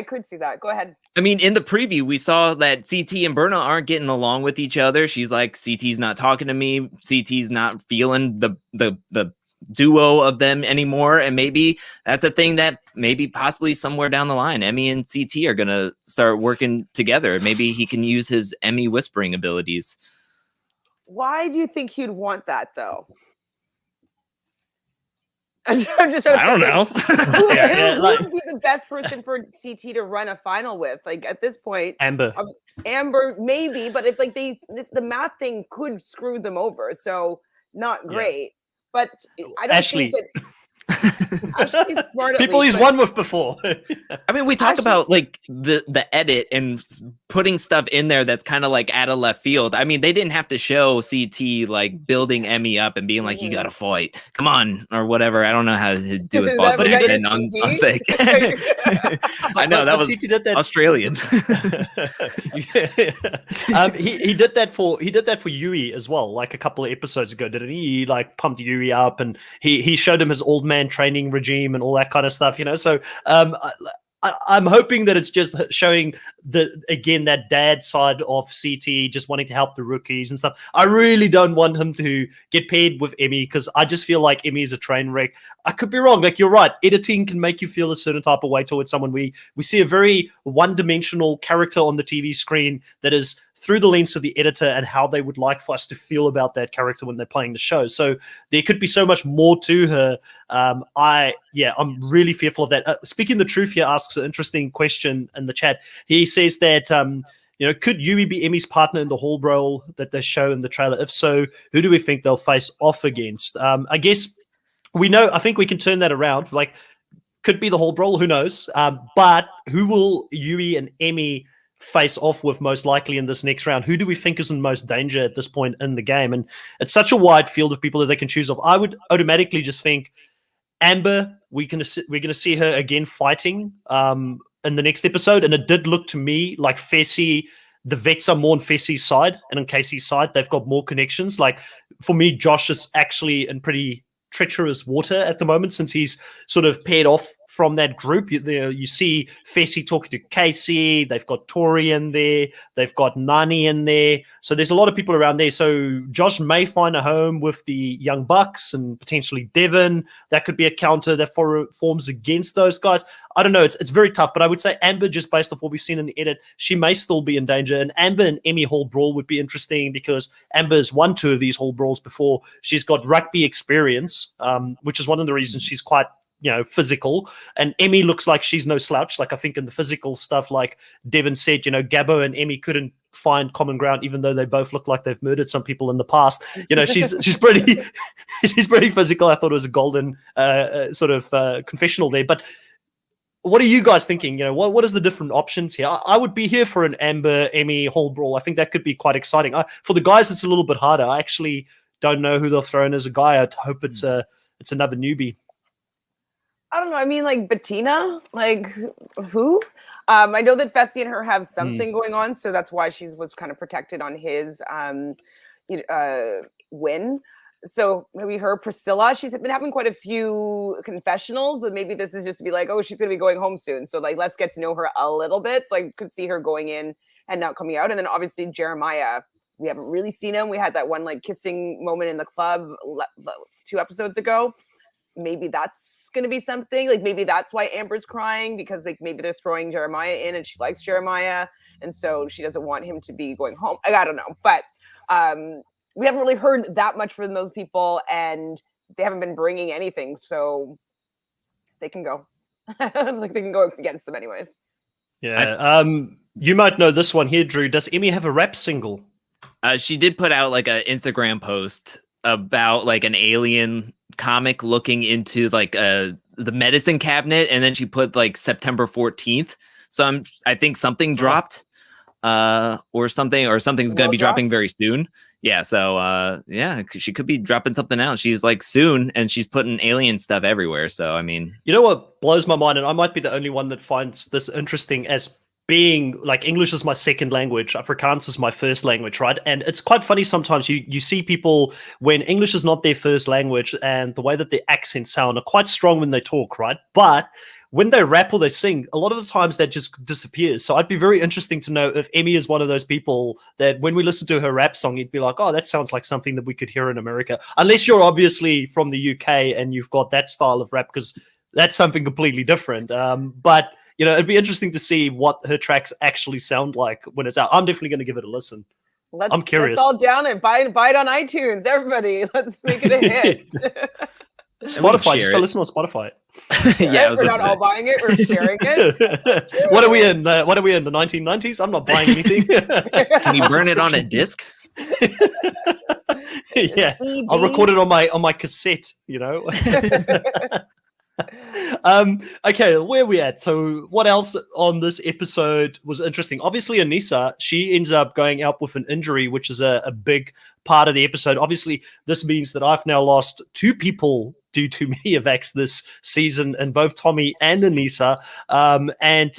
could see that. Go ahead. I mean, in the preview, we saw that CT and Berna aren't getting along with each other. She's like, CT's not talking to me. CT's not feeling the duo of them anymore. And maybe that's a thing that maybe possibly somewhere down the line, Emmy and CT are going to start working together. Maybe he can use his Emmy whispering abilities. Why do you think he'd want that, though? I don't know. Who would be the best person for CT to run a final with? Like, at this point, Amber maybe, but if like the math thing could screw them over, so not great. But I don't think that Ashley's smart. People he's won with before. I mean, we talk about like the edit and putting stuff in there that's kind of like out of left field. I mean, they didn't have to show CT like building Emmy up and being like, "You got to fight, come on," or whatever. I don't know how to do his boss, but he did on thing. I know that was CT did that. Australian. He did that for Yui as well, like a couple of episodes ago, didn't he? He like pumped Yui up, and he showed him his old man training regime and all that kind of stuff, you know. So I'm hoping that it's just showing that dad side of CT, just wanting to help the rookies and stuff. I really don't want him to get paired with Emmy because I just feel like Emmy is a train wreck. I could be wrong. Like, you're right. Editing can make you feel a certain type of way towards someone. We see a very one-dimensional character on the TV screen that is through the lens of the editor and how they would like for us to feel about that character when they're playing the show. So there could be so much more to her. I'm really fearful of that. Speaking the Truth here asks an interesting question in the chat. He says that, could Yui be Emmy's partner in the Hall Brawl that they show in the trailer? If so, who do we think they'll face off against? I guess I think we can turn that around. Like, could be the Hall Brawl, who knows? But who will Yui and Emmy face off with most likely in this next round? Who do we think is in most danger at this point in the game? And it's such a wide field of people that they can choose of. I would automatically just think Amber, we're going to see her again fighting in the next episode. And it did look to me like Fessy, the vets are more on Fessy's side and on Casey's side. They've got more connections. Like, for me, Josh is actually in pretty treacherous water at the moment, since he's sort of paired off from that group. You see Fessy talking to Casey. They've got Tori in there. They've got Nani in there. So there's a lot of people around there. So Josh may find a home with the Young Bucks and potentially Devin. That could be a counter that forms against those guys. I don't know. It's very tough, but I would say Amber, just based off what we've seen in the edit, she may still be in danger. And Amber and Emmy Hall brawl would be interesting because Amber's won 2 of these Hall brawls before. She's got rugby experience, which is one of the reasons she's quite physical, and Emmy looks like she's no slouch. Like I think in the physical stuff, like Devin said, Gabo and Emmy couldn't find common ground, even though they both look like they've murdered some people in the past. She's pretty she's pretty physical. I thought it was a golden confessional there. But what are you guys thinking? What is the different options here? I would be here for an Amber Emmy Hall brawl. I think that could be quite exciting. For the guys, it's a little bit harder. I actually don't know who they'll throw in as a guy. I hope it's another newbie. I don't know. I mean, like Bettina, like who? I know that Fessy and her have something going on, so that's why she was kind of protected on his win. So maybe her, Priscilla, she's been having quite a few confessionals, but maybe this is just to be like, oh, she's going to be going home soon. So like, let's get to know her a little bit. So I could see her going in and not coming out. And then obviously Jeremiah, we haven't really seen him. We had that one like kissing moment in the club 2 episodes ago. Maybe that's going to be something. Like maybe that's why Amber's crying, because like maybe they're throwing Jeremiah in and she likes Jeremiah. And so she doesn't want him to be going home. I don't know. But we haven't really heard that much from those people, and they haven't been bringing anything. So they can go. Like they can go against them anyways. Yeah. You might know this one here, Drew. Does Emmy have a rap single? She did put out like an Instagram post about like an alien comic looking into like the medicine cabinet, and then she put like September 14th. So I think something dropped or something's going to be dropping very soon. Yeah, so she could be dropping something out. She's like soon, and she's putting alien stuff everywhere. So I mean, you know what blows my mind, and I might be the only one that finds this interesting, as being like English is my second language, Afrikaans is my first language, right? And it's quite funny sometimes you see people when English is not their first language and the way that their accents sound are quite strong when they talk, right? But when they rap or they sing, a lot of the times that just disappears. So I'd be very interesting to know if Emmy is one of those people that when we listen to her rap song, you'd be like, oh, that sounds like something that we could hear in America. Unless you're obviously from the UK and you've got that style of rap, because that's something completely different. But it'd be interesting to see what her tracks actually sound like when it's out. I'm definitely going to give it a listen. I'm curious. Let's all down it. Buy it on iTunes, everybody. Let's make it a hit. Spotify, just go listen on Spotify. Yeah, we're not all buying it. We're sharing it. What are we in? The 1990s? I'm not buying anything. Can you burn it on a disc? Yeah, I'll record it on my cassette. Okay, where are we at? So what else on this episode was interesting? Obviously, Anissa, she ends up going out with an injury, which is a big part of the episode. Obviously, this means that I've now lost 2 people due to Mediavacs this season, and both Tommy and Anissa. And,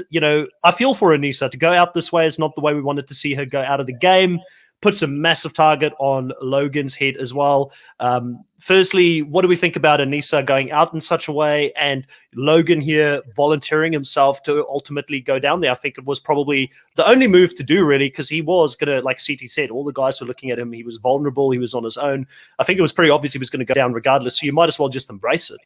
I feel for Anissa. To go out this way is not the way we wanted to see her go out of the game. Puts a massive target on Logan's head as well. Firstly, what do we think about Anissa going out in such a way, and Logan here volunteering himself to ultimately go down there? I think it was probably the only move to do, really, because he was going to, like CT said, all the guys were looking at him. He was vulnerable. He was on his own. I think it was pretty obvious he was going to go down regardless, so you might as well just embrace it.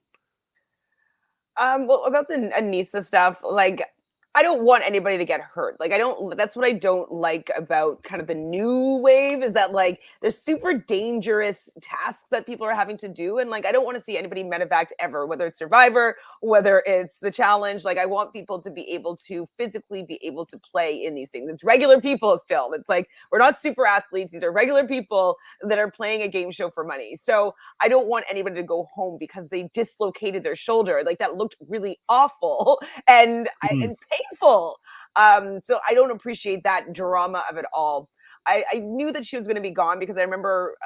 Well, about the Anissa stuff, like, I don't want anybody to get hurt. Like, that's what I don't like about kind of the new wave, is that like there's super dangerous tasks that people are having to do. And like, I don't want to see anybody medevac ever, whether it's Survivor, whether it's the challenge. Like, I want people to be able to physically be able to play in these things. It's regular people still. It's like, we're not super athletes. These are regular people that are playing a game show for money. So I don't want anybody to go home because they dislocated their shoulder. Like, that looked really awful and painful. So I don't appreciate that drama of it all. I knew that she was going to be gone because I remember,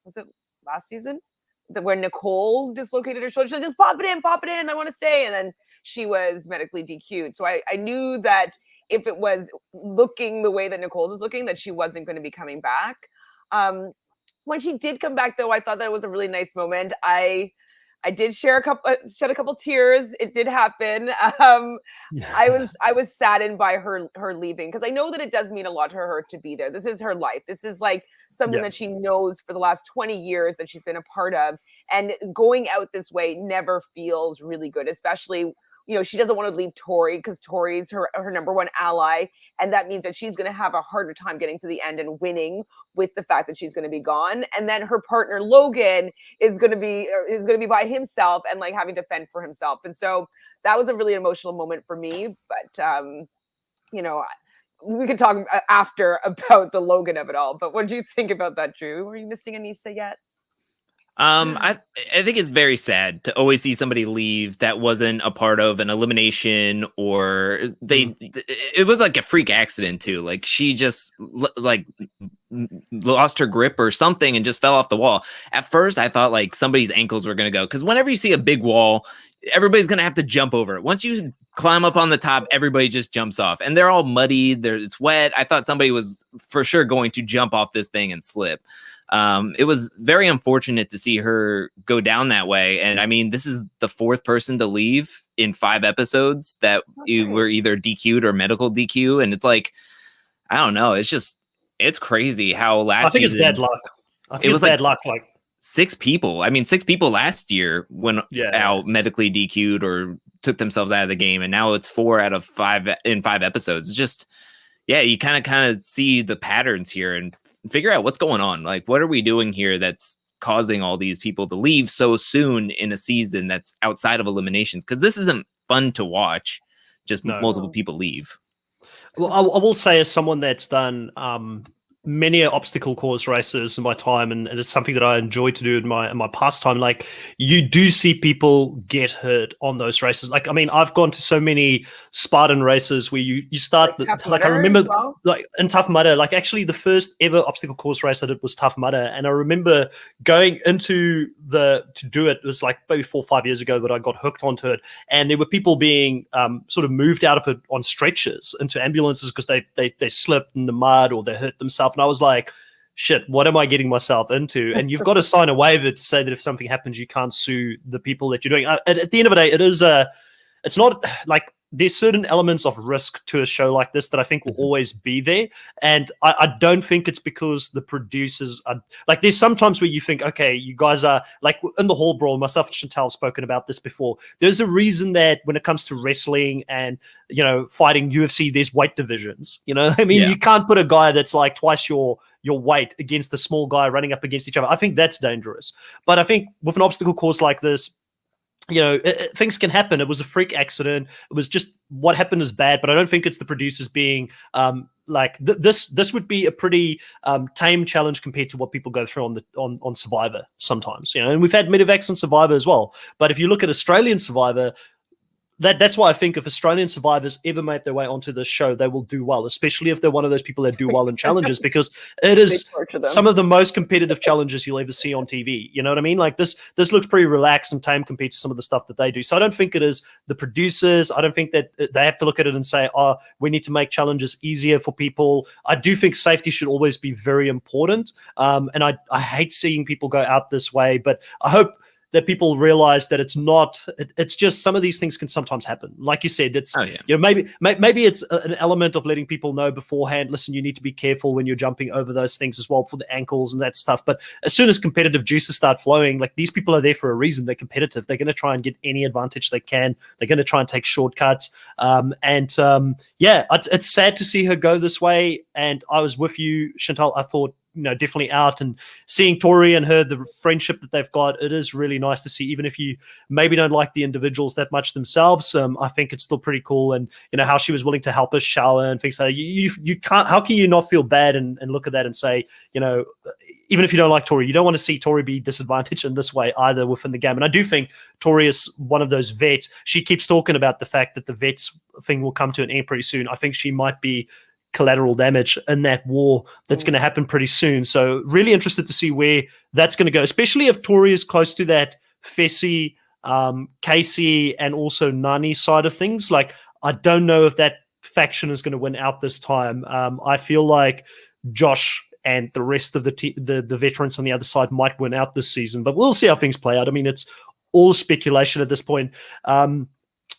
was it last season? When Nicole dislocated her shoulder, she said, just pop it in, I want to stay. And then she was medically DQ'd. So I knew that if it was looking the way that Nicole's was looking, that she wasn't going to be coming back. When she did come back, though, I thought that was a really nice moment. I I did shed a couple tears. It did happen. I was saddened by her leaving, because I know that it does mean a lot to her to be there. This is her life. This is like something that she knows for the last 20 years that she's been a part of, and going out this way never feels really good, especially, she doesn't want to leave Tori, because Tori's her number one ally, and that means that she's going to have a harder time getting to the end and winning with the fact that she's going to be gone. And then her partner Logan is going to be by himself and like having to fend for himself. And so that was a really emotional moment for me. But we could talk after about the Logan of it all. But what do you think about that, Drew? Were you missing Anissa yet? I think it's very sad to always see somebody leave that wasn't a part of an elimination, or it was like a freak accident too. Like she just like lost her grip or something and just fell off the wall. At first I thought like somebody's ankles were going to go, because whenever you see a big wall, everybody's going to have to jump over it. Once you climb up on the top, everybody just jumps off, and they're all muddy. It's wet. I thought somebody was for sure going to jump off this thing and slip. It was very unfortunate to see her go down that way. And I mean, this is the fourth person to leave in 5 episodes that were either DQ'd or medical DQ. And it's like, I don't know. It's crazy how last season. I think it's bad luck. It was bad luck. Like 6 people. I mean, 6 people last year went out medically DQ'd or took themselves out of the game. And now it's 4 out of 5 in 5 episodes. It's just, you kind of see the patterns here and figure out what's going on. Like, what are we doing here that's causing all these people to leave so soon in a season that's outside of eliminations? Because this isn't fun to watch. Just multiple people leave. Well, I will say, as someone that's done many obstacle course races in my time, and it's something that I enjoy to do in my pastime, like, you do see people get hurt on those races. Like, I mean, I've gone to so many Spartan races where you start I remember like in Tough Mudder, like actually the first ever obstacle course race I did was Tough Mudder, and I remember going into to do it. It was like maybe 4 or 5 years ago, but I got hooked onto it, and there were people being sort of moved out of it on stretchers into ambulances because they slipped in the mud or they hurt themselves. And I was like, shit, what am I getting myself into? And you've got to sign a waiver to say that if something happens, you can't sue the people that you're doing. At the end of the day, it's not like, there's certain elements of risk to a show like this that I think will always be there. And I don't think it's because the producers are like, there's sometimes where you think, okay, you guys are like in the Hall Brawl, myself and Chantal spoken about this before. There's a reason that when it comes to wrestling and, fighting UFC, there's weight divisions, I mean, you can't put a guy that's like twice your weight against the small guy running up against each other. I think that's dangerous. But I think with an obstacle course like this, things can happen. It was a freak accident. It was just what happened is bad, but I don't think it's the producers being this would be a pretty tame challenge compared to what people go through on Survivor sometimes. And we've had Medivacs on Survivor as well. But if you look at Australian Survivor, that's why I think if Australian survivors ever make their way onto this show, they will do well, especially if they're one of those people that do well in challenges, because it is some of the most competitive challenges you'll ever see on TV. You know what I mean? Like this looks pretty relaxed and tame compared to some of the stuff that they do. So I don't think it is the producers. I don't think that they have to look at it and say, oh, we need to make challenges easier for people. I do think safety should always be very important. And I hate seeing people go out this way, but I hope that people realize that it's just some of these things can sometimes happen. Like you said, it's maybe it's an element of letting people know beforehand, listen, you need to be careful when you're jumping over those things as well for the ankles and that stuff. But as soon as competitive juices start flowing, like these people are there for a reason. They're competitive. They're going to try and get any advantage they can. They're going to try and take shortcuts. It's sad to see her go this way. And I was with you, Chantal. I thought, definitely out, and seeing Tori and her, the friendship that they've got, it is really nice to see, even if you maybe don't like the individuals that much themselves. I think it's still pretty cool. And how she was willing to help us shower and things like that. You can't, how can you not feel bad and look at that and say, even if you don't like Tori, you don't want to see Tori be disadvantaged in this way either within the game. And I do think Tori is one of those vets. She keeps talking about the fact that the vets thing will come to an end pretty soon. I think she might be collateral damage in that war that's going to happen pretty soon. So really interested to see where that's going to go, especially if Tori is close to that Fessy, Casey, and also Nani side of things. Like, I don't know if that faction is going to win out this time. I feel like Josh and the rest of the veterans on the other side might win out this season, but we'll see how things play out. I mean, it's all speculation at this point.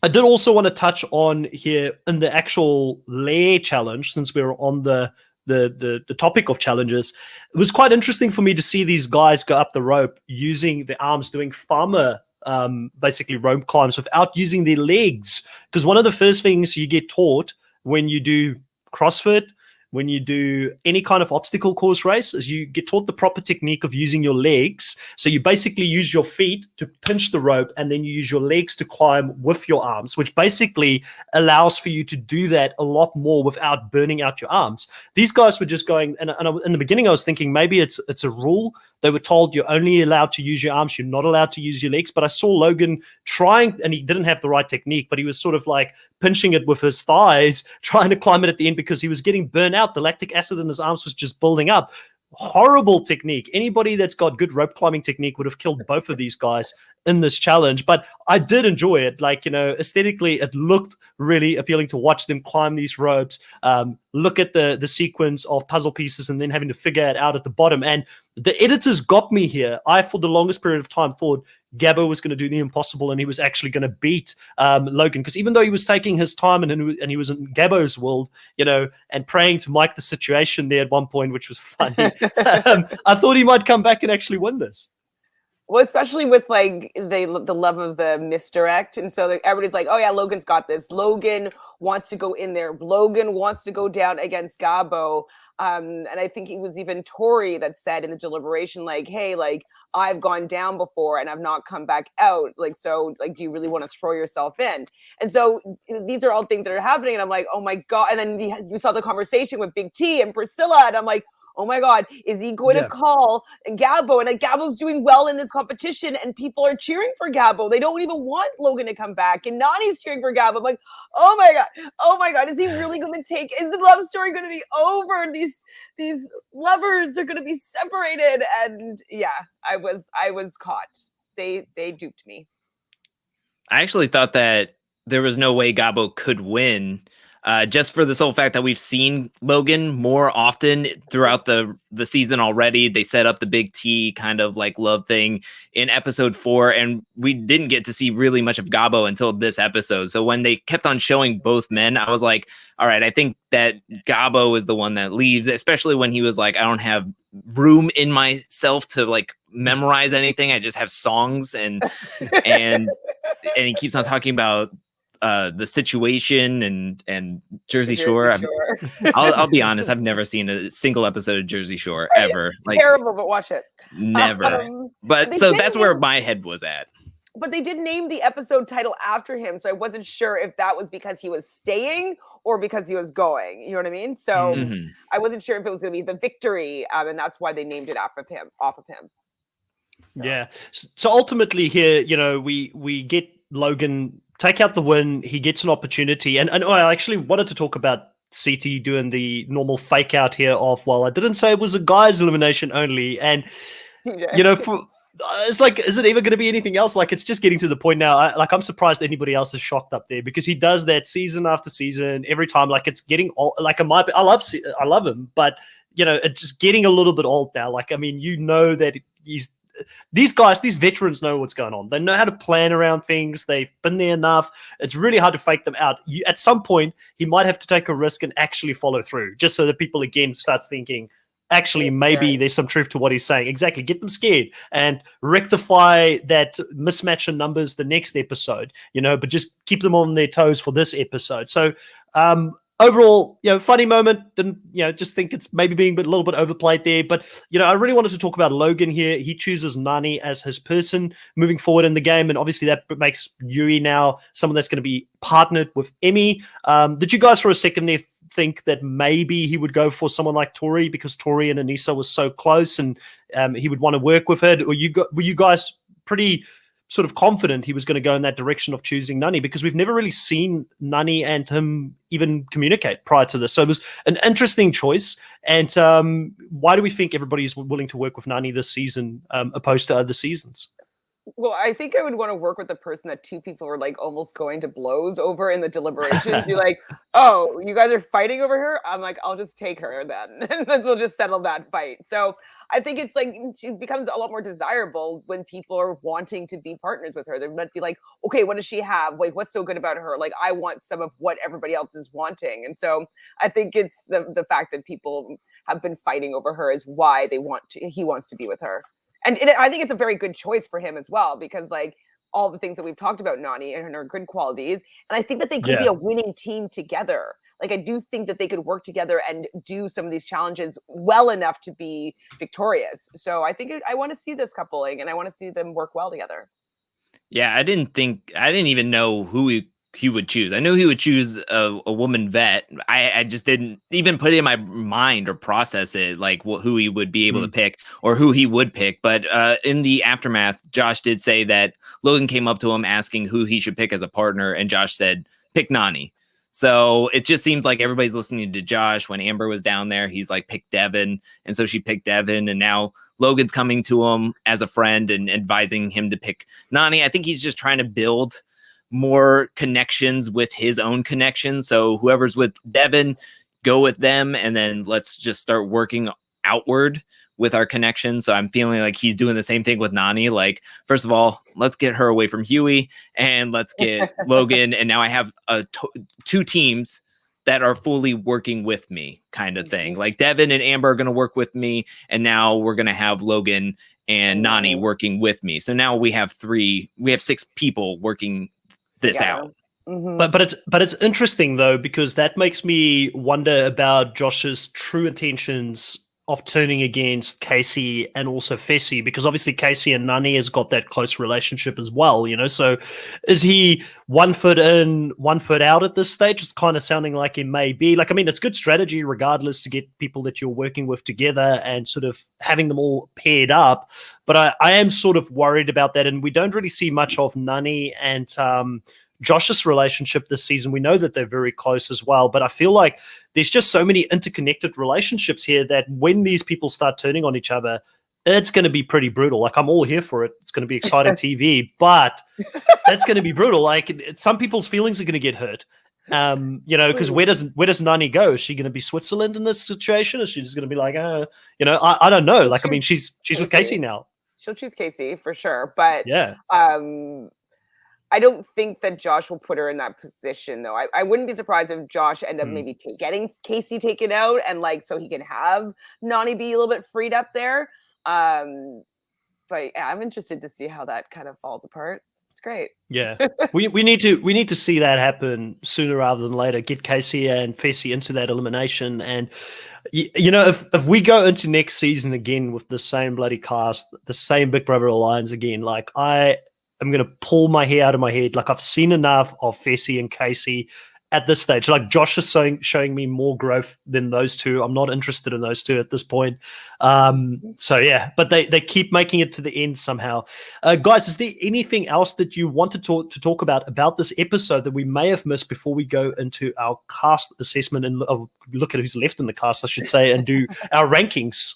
I did also want to touch on here in the actual Lair challenge, since we were on the topic of challenges. It was quite interesting for me to see these guys go up the rope using the arms, doing farmer basically rope climbs without using their legs. Because one of the first things you get taught when you do CrossFit, when you do any kind of obstacle course race, is you get taught the proper technique of using your legs. So you basically use your feet to pinch the rope, and then you use your legs to climb with your arms, which basically allows for you to do that a lot more without burning out your arms. These guys were just going, and in the beginning I was thinking maybe it's a rule. They were told you're only allowed to use your arms, you're not allowed to use your legs. But I saw Logan trying, and he didn't have the right technique, but he was sort of like pinching it with his thighs, trying to climb it at the end because he was getting burnt out. The lactic acid in his arms was just building up. Horrible technique. Anybody that's got good rope climbing technique would have killed both of these guys in this challenge. But I did enjoy it. Like, aesthetically, it looked really appealing to watch them climb these ropes, look at the sequence of puzzle pieces, and then having to figure it out at the bottom. And the editors got me here. I, for the longest period of time, thought Gabo was going to do the impossible and he was actually going to beat Logan, because even though he was taking his time and he was in Gabo's world, and praying to mic the situation there at one point, which was funny, I thought he might come back and actually win this. Well, especially with like the love of the misdirect. And so everybody's like, oh yeah, Logan's got this. Logan wants to go in there. Logan wants to go down against Gabo. And I think it was even Tori that said in the deliberation, like, hey, like, I've gone down before and I've not come back out. Like, so like, do you really want to throw yourself in? And so these are all things that are happening. And I'm like, oh my God. And then you saw the conversation with Big T and Priscilla. And I'm like, oh my God, is he going to call Gabo? And like, Gabo's doing well in this competition and people are cheering for Gabo. They don't even want Logan to come back. And Nani's cheering for Gabo. I'm like, oh my God, is he really going to is the love story going to be over? These lovers are going to be separated. And yeah, I was caught. They duped me. I actually thought that there was no way Gabo could win. Just for the sole fact that we've seen Logan more often throughout the season already. They set up the Big T kind of like love thing in episode 4, and we didn't get to see really much of Gabo until this episode. So when they kept on showing both men, I was like, all right, I think that Gabo is the one that leaves, especially when he was like, I don't have room in myself to like memorize anything. I just have songs and he keeps on talking about the situation and Jersey Shore. I'll be honest, I've never seen a single episode of Jersey Shore ever. It's like, terrible, but watch it. Never. But so that's where my head was at. But they did name the episode title after him, so I wasn't sure if that was because he was staying or because he was going. You know what I mean? So I wasn't sure if it was going to be the victory, and that's why they named it off of him. So. Yeah. So ultimately here, we get Logan take out the win. He gets an opportunity. And I actually wanted to talk about CT doing the normal fake out here of, well, I didn't say it was a guy's elimination only. And, it's like, is it ever going to be anything else? Like, it's just getting to the point now. I'm surprised anybody else is shocked up there, because he does that season after season every time. Like, it's getting old. Like, I love him, but it's just getting a little bit old now. Like, I mean, that these guys, these veterans know what's going on. They know how to plan around things. They've been there enough. It's really hard to fake them out. At some point, he might have to take a risk and actually follow through, just so that people again starts thinking, actually, maybe there's some truth to what he's saying. Exactly. Get them scared and rectify that mismatch in numbers the next episode, but just keep them on their toes for this episode. So, overall, funny moment. Didn't, just think it's maybe being a little bit overplayed there. But, I really wanted to talk about Logan here. He chooses Nani as his person moving forward in the game. And obviously that makes Yuri now someone that's going to be partnered with Emmy. Did you guys for a second there think that maybe he would go for someone like Tori, because Tori and Anissa was so close and he would want to work with her? Or were you guys pretty sort of confident he was going to go in that direction of choosing Nani, because we've never really seen Nani and him even communicate prior to this? So it was an interesting choice. And why do we think everybody's willing to work with Nani this season opposed to other seasons? Well, I think I would want to work with the person that two people were like almost going to blows over in the deliberations. Be like, oh, you guys are fighting over her? I'm like, I'll just take her then. And then we'll just settle that fight. So I think it's like she becomes a lot more desirable when people are wanting to be partners with her. They might be like, okay, what does she have? Like, what's so good about her? Like, I want some of what everybody else is wanting. And so I think it's the fact that people have been fighting over her is why he wants to be with her. And I think it's a very good choice for him as well, because like all the things that we've talked about Nani and her good qualities. And I think that they could be a winning team together. Like, I do think that they could work together and do some of these challenges well enough to be victorious. So I think I want to see this coupling, and I want to see them work well together. Yeah, I didn't even know who he would choose. I knew he would choose a woman vet. I just didn't even put it in my mind or process it, like who he would be able to pick or who he would pick. But in the aftermath, Josh did say that Logan came up to him asking who he should pick as a partner, and Josh said, pick Nani. So it just seems like everybody's listening to Josh. When Amber was down there, he's like, pick Devin. And so she picked Devin. And now Logan's coming to him as a friend and advising him to pick Nani. I think he's just trying to build more connections with his own connections. So whoever's with Devin, go with them. And then let's just start working outward with our connection. So I'm feeling like he's doing the same thing with Nani. Like, first of all, let's get her away from Huey and let's get Logan. And now I have two teams that are fully working with me, kind of thing. Like Devin and Amber are going to work with me. And now we're going to have Logan and Nani working with me. So now we have 6 people working this out. But it's interesting though, because that makes me wonder about Josh's true intentions of turning against Casey and also Fessy, because obviously Casey and Nani has got that close relationship as well, you know. So is he 1 foot in, 1 foot out at this stage? It's kind of sounding like it may be. Like, I mean, it's good strategy regardless to get people that you're working with together and sort of having them all paired up. But I am sort of worried about that. And we don't really see much of Nani and Josh's relationship this season. We know that they're very close as well, but I feel like there's just so many interconnected relationships here that when these people start turning on each other, it's going to be pretty brutal. Like, I'm all here for it. It's going to be exciting TV, but that's going to be brutal. Like, some people's feelings are going to get hurt. You know, because where does Nani go? Is she going to be Switzerland in this situation? Is she just going to be like, you know, I don't know. Like, I mean, she's with Casey now. She'll choose Casey for sure, but yeah. I don't think that Josh will put her in that position, though. I wouldn't be surprised if Josh ended up maybe getting Casey taken out, and like so he can have Nani be a little bit freed up there. But yeah, I'm interested to see how that kind of falls apart. It's great. Yeah, we need to see that happen sooner rather than later. Get Casey and Fessy into that elimination, and you know, if we go into next season again with the same bloody cast, the same Big Brother Alliance again, like I'm going to pull my hair out of my head. Like, I've seen enough of Fessy and Casey at this stage. Like, Josh is showing me more growth than those two. I'm not interested in those two at this point. So, yeah, but they keep making it to the end somehow. Guys, is there anything else that you wanted to talk about this episode that we may have missed before we go into our cast assessment and look at who's left in the cast, I should say, and do our rankings?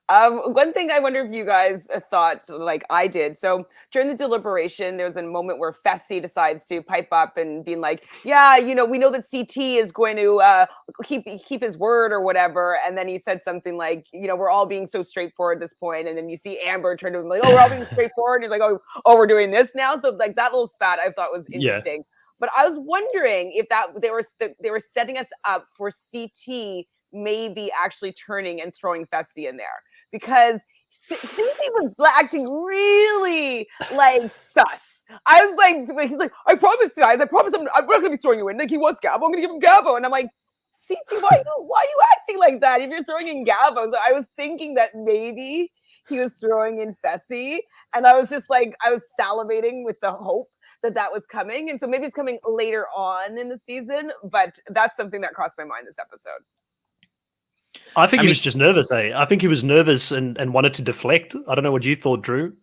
One thing I wonder if you guys thought like I did. So during the deliberation, there was a moment where Fessy decides to pipe up and being like, yeah, you know, we know that CT is going to keep his word or whatever. And then he said something like, you know, we're all being so straightforward at this point. And then you see Amber turn to him like, oh, we're all being straightforward. And he's like, oh, we're doing this now. So like that little spat I thought was interesting. Yeah. But I was wondering if they were setting us up for CT maybe actually turning and throwing Fessy in there. Because Susie was acting really like sus. I was like, he's like, I promise, guys, I'm not going to be throwing you in. Like, he wants Gabo, I'm going to give him Gabo. And I'm like, CT, why are you acting like that if you're throwing in Gabo? So I was thinking that maybe he was throwing in Fessy. And I was just like, I was salivating with the hope that was coming. And so maybe it's coming later on in the season. But that's something that crossed my mind this episode. I think he was just nervous, I think he was nervous and wanted to deflect. I don't know what you thought, Drew.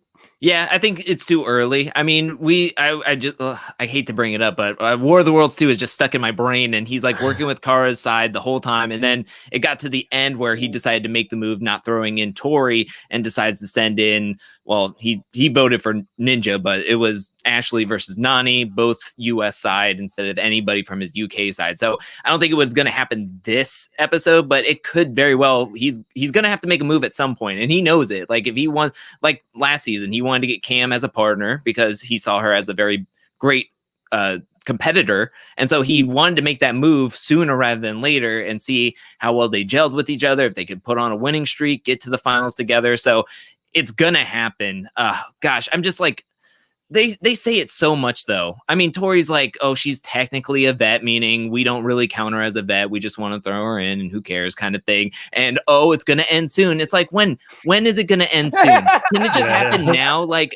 Yeah, I think it's too early. I mean, I hate to bring it up, but War of the Worlds 2 is just stuck in my brain, and he's like working with Kara's side the whole time. And then it got to the end where he decided to make the move, not throwing in Tori, and decides to send in well, he voted for Ninja, but it was Ashley versus Nani, both US side instead of anybody from his UK side. So I don't think it was going to happen this episode, but it could very well. He's going to have to make a move at some point, and he knows it. Like if he wants, like last season, he wanted to get Cam as a partner because he saw her as a very great competitor, and so he wanted to make that move sooner rather than later and see how well they gelled with each other, if they could put on a winning streak, get to the finals together. So it's gonna happen. Gosh, I'm just like, they say it so much though. I mean, Tori's like, oh, she's technically a vet, meaning we don't really count her as a vet. We just want to throw her in and who cares kind of thing. And oh, it's going to end soon. It's like, when is it going to end soon? Can it just happen now? Like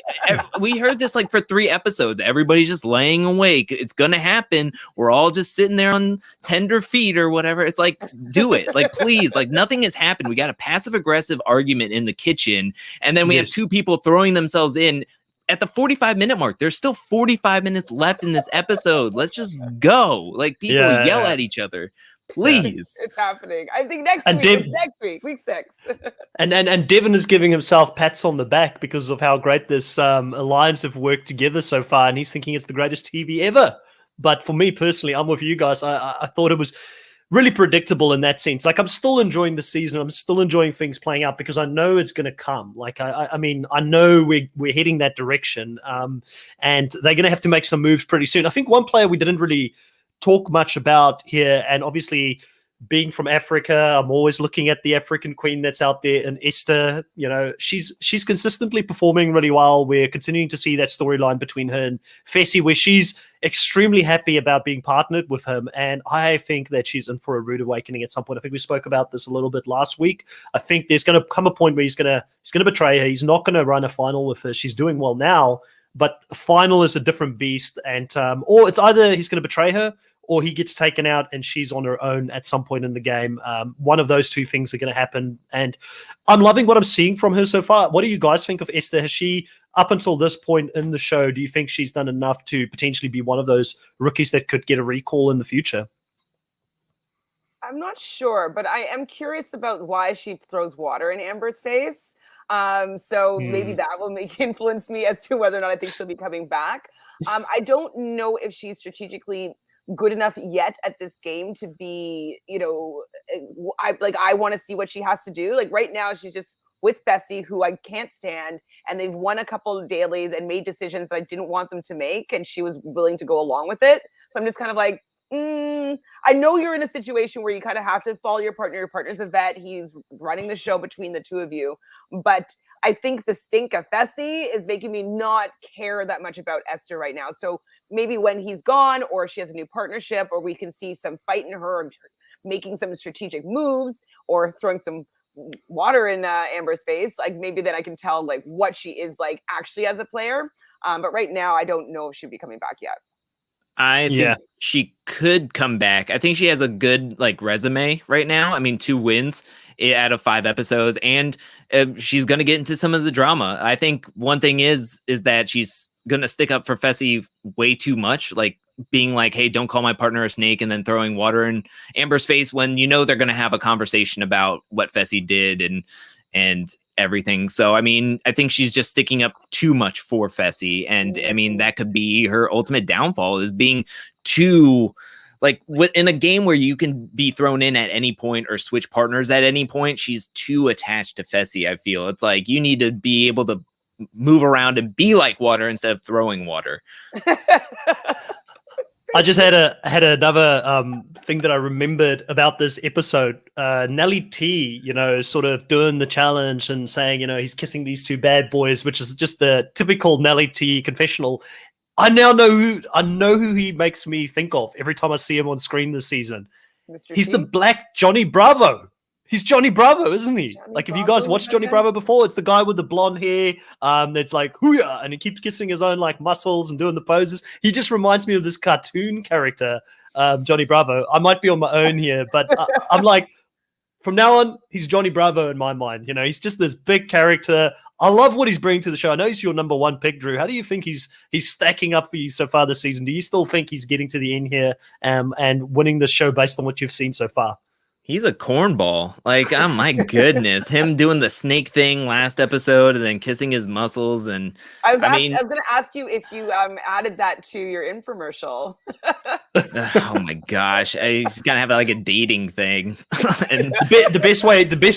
we heard this like for 3 episodes. Everybody's just laying awake. It's going to happen. We're all just sitting there on tender feet or whatever. It's like, do it. Like, please, like nothing has happened. We got a passive aggressive argument in the kitchen. And then we have 2 people throwing themselves in at the 45-minute mark. There's still 45 minutes left in this episode. Let's just go. Like people yell at each other. Please. It's happening. I think next week, week 6. and Devin is giving himself pats on the back because of how great this alliance have worked together so far, and he's thinking it's the greatest TV ever. But for me personally, I'm with you guys. I thought it was really predictable in that sense. Like I'm still enjoying the season. I'm still enjoying things playing out because I know it's going to come. Like I mean, I know we're heading that direction, and they're going to have to make some moves pretty soon. I think one player we didn't really talk much about here, and obviously being from Africa, I'm always looking at the African queen that's out there, and Esther. You know, she's consistently performing really well. We're continuing to see that storyline between her and Fessy, where she's extremely happy about being partnered with him, and I think that she's in for a rude awakening at some point. I think we spoke about this a little bit last week. I think there's going to come a point where he's going to betray her. He's not going to run a final with her. She's doing well now, but a final is a different beast, and or it's either he's going to betray her or he gets taken out and she's on her own at some point in the game. One of those 2 things are going to happen. And I'm loving what I'm seeing from her so far. What do you guys think of Esther? Has she, up until this point in the show, do you think she's done enough to potentially be one of those rookies that could get a recall in the future? I'm not sure, but I am curious about why she throws water in Amber's face. So maybe that will influence me as to whether or not I think she'll be coming back. I don't know if she's strategically good enough yet at this game to be, I want to see what she has to do. Like right now, she's just with Fessy, who I can't stand, and they've won a couple of dailies and made decisions that I didn't want them to make, and she was willing to go along with it. So I'm just kind of like, I know you're in a situation where you kind of have to follow your partner. Your partner's a vet. He's running the show between the 2 of you, but I think the stink of Fessy is making me not care that much about Esther right now. So maybe when he's gone, or she has a new partnership, or we can see some fight in her, or making some strategic moves, or throwing some water in Amber's face, like maybe then I can tell like what she is like actually as a player. But right now, I don't know if she'll be coming back yet. I think she could come back. I think she has a good like resume right now. I mean, 2 wins out of 5 episodes, and she's going to get into some of the drama. I think one thing is that she's going to stick up for Fessy way too much, like being like, hey, don't call my partner a snake, and then throwing water in Amber's face when you know they're going to have a conversation about what Fessy did and everything. So, I mean, I think she's just sticking up too much for Fessy. And I mean, that could be her ultimate downfall, is being too, like, in a game where you can be thrown in at any point or switch partners at any point. She's too attached to Fessy, I feel. It's like you need to be able to move around and be like water instead of throwing water. I just had another thing that I remembered about this episode. Nelly T, sort of doing the challenge and saying, he's kissing these 2 bad boys, which is just the typical Nelly T confessional. I now know who he makes me think of every time I see him on screen this season. He's the Black Johnny Bravo. He's Johnny Bravo, isn't he? If you guys watched Johnny Bravo before, it's the guy with the blonde hair that's like, hooyah, and he keeps kissing his own like muscles and doing the poses. He just reminds me of this cartoon character, Johnny Bravo. I might be on my own here, but I'm like, from now on, he's Johnny Bravo in my mind. He's just this big character. I love what he's bringing to the show. I know he's your number 1 pick, Drew. How do you think he's stacking up for you so far this season? Do you still think he's getting to the end here and winning the show based on what you've seen so far? He's a cornball. Like, oh my goodness, him doing the snake thing last episode and then kissing his muscles. And I was going to ask you if you added that to your infomercial. Oh my gosh, he's gonna have like a dating thing. And the best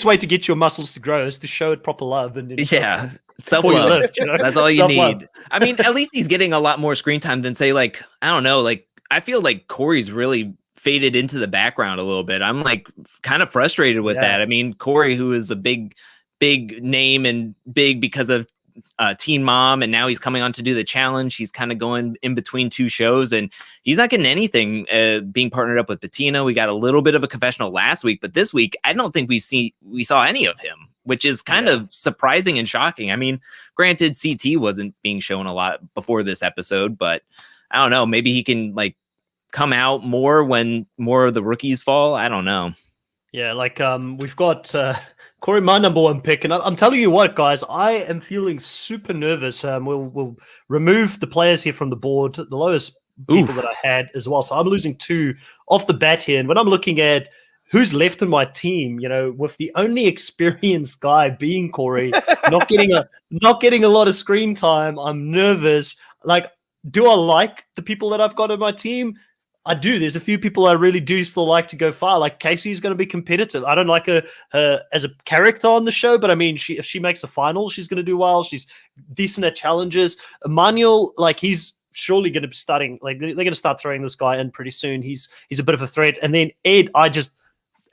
way to get your muscles to grow is to show it proper love. And yeah, self-love. That's all you Self-love. need. I mean, at least he's getting a lot more screen time than say, like, I don't know, like I feel like Corey's really faded into the background a little bit. I'm like kind of frustrated with that. I mean, Corey, who is a big name and big because of Teen Mom, and now he's coming on to do the challenge. He's kind of going in between two shows, and he's not getting anything being partnered up with Bettina. We got a little bit of a confessional last week, but this week I don't think we saw any of him, which is kind of surprising and shocking. I mean, granted, CT wasn't being shown a lot before this episode, but I don't know. Maybe he can like come out more when more of the rookies fall. I don't know. Yeah, like we've got Corey, my number one pick, and I'm telling you what, guys, I am feeling super nervous. We'll remove the players here from the board, the lowest people that I had as well. So I'm losing 2 off the bat here, and when I'm looking at who's left in my team, you know, with the only experienced guy being Corey, not getting a lot of screen time, I'm nervous. Like, do I like the people that I've got in my team? I do. There's a few people I really do still like to go far. Like Casey's going to be competitive. I don't like her as a character on the show, but I mean, if she makes a final, she's going to do well. She's decent at challenges. Emmanuel, like he's surely going to be starting. Like they're going to start throwing this guy in pretty soon. He's a bit of a threat. And then Ed, I just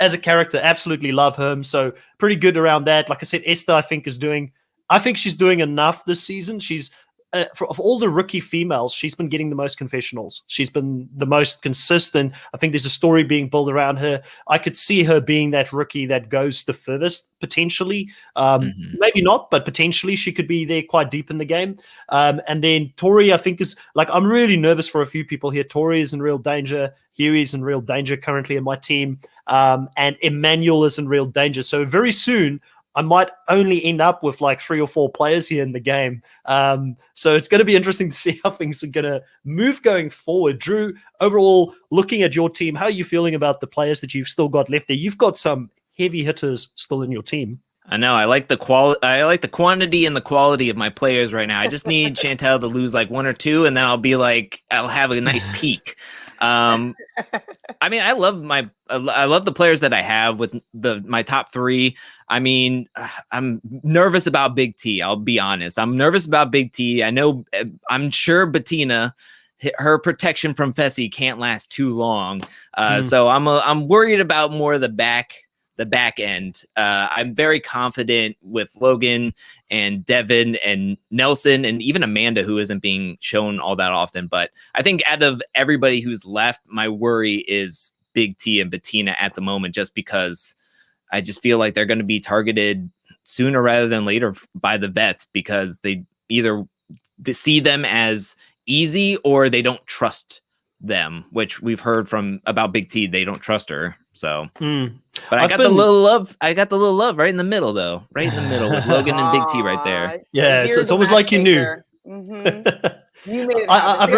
as a character absolutely love him. So pretty good around that. Like I said, Esther, I think she's doing enough this season. She's of all the rookie females, she's been getting the most confessionals. She's been the most consistent. I think there's a story being built around her. I could see her being that rookie that goes the furthest, potentially. Maybe not, but potentially she could be there quite deep in the game. And then Tori, I think, is like, I'm really nervous for a few people here. Tori is in real danger. Huey's in real danger currently in my team. And Emmanuel is in real danger. So very soon, I might only end up with like 3 or 4 players here in the game. So it's going to be interesting to see how things are going to move going forward. Drew, overall, looking at your team, how are you feeling about the players that you've still got left there? You've got some heavy hitters still in your team. I know. I like the quantity and the quality of my players right now. I just need Chantel to lose like 1 or 2, and then I'll have a nice peak. I mean, I love the players that I have with my top 3. I mean, I'm nervous about Big T. I'll be honest. I'm nervous about Big T. I'm sure Bettina, her protection from Fessy can't last too long. So I'm worried about more of the back end. I'm very confident with Logan and Devin and Nelson and even Amanda, who isn't being shown all that often. But I think out of everybody who's left, my worry is Big T and Bettina at the moment, just because I just feel like they're going to be targeted sooner rather than later by the vets, because they either see them as easy or they don't trust them, which we've heard about Big T. They don't trust her. So, but I got the little love. I got the little love right in the middle, though. Right in the middle with Logan and Big T right there. Yeah, it's almost like you knew. Mm-hmm. You made it. I've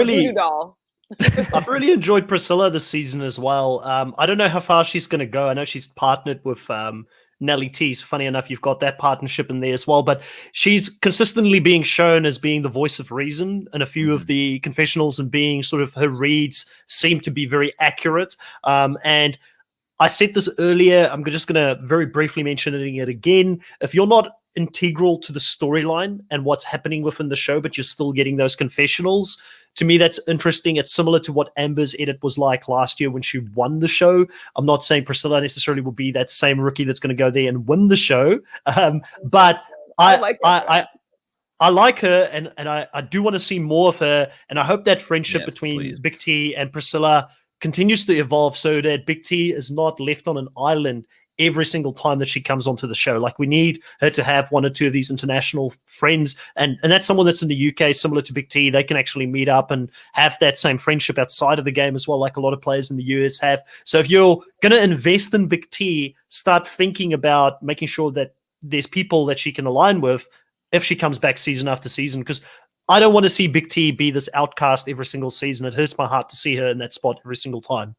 really enjoyed Priscilla this season as well. I don't know how far she's going to go. I know she's partnered with Nelly T. So funny enough, you've got that partnership in there as well. But she's consistently being shown as being the voice of reason in a few of the confessionals, and being sort of her reads seem to be very accurate. And I said this earlier, I'm just going to very briefly mention it again. If you're not integral to the storyline and what's happening within the show, but you're still getting those confessionals, to me, that's interesting. It's similar to what Amber's edit was like last year when she won the show. I'm not saying Priscilla necessarily will be that same rookie that's going to go there and win the show. But I like her, and I do want to see more of her. And I hope that friendship between Big T and Priscilla continues to evolve, so that Big T is not left on an island every single time that she comes onto the show. Like, we need her to have 1 or 2 of these international friends, and that's someone that's in the UK, similar to Big T. They can actually meet up and have that same friendship outside of the game as well, like a lot of players in the US have. So if you're going to invest in Big T, start thinking about making sure that there's people that she can align with if she comes back season after season, because I don't want to see Big T be this outcast every single season. It hurts my heart to see her in that spot every single time.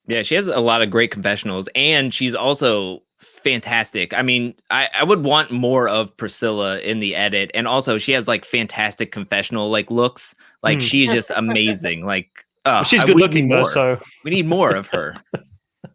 Yeah, she has a lot of great confessionals, and she's also fantastic. I mean, I would want more of Priscilla in the edit, and also she has like fantastic confessional like looks. Like Mm. she's just amazing. Like, She's good we need looking though, more. so We need more of her.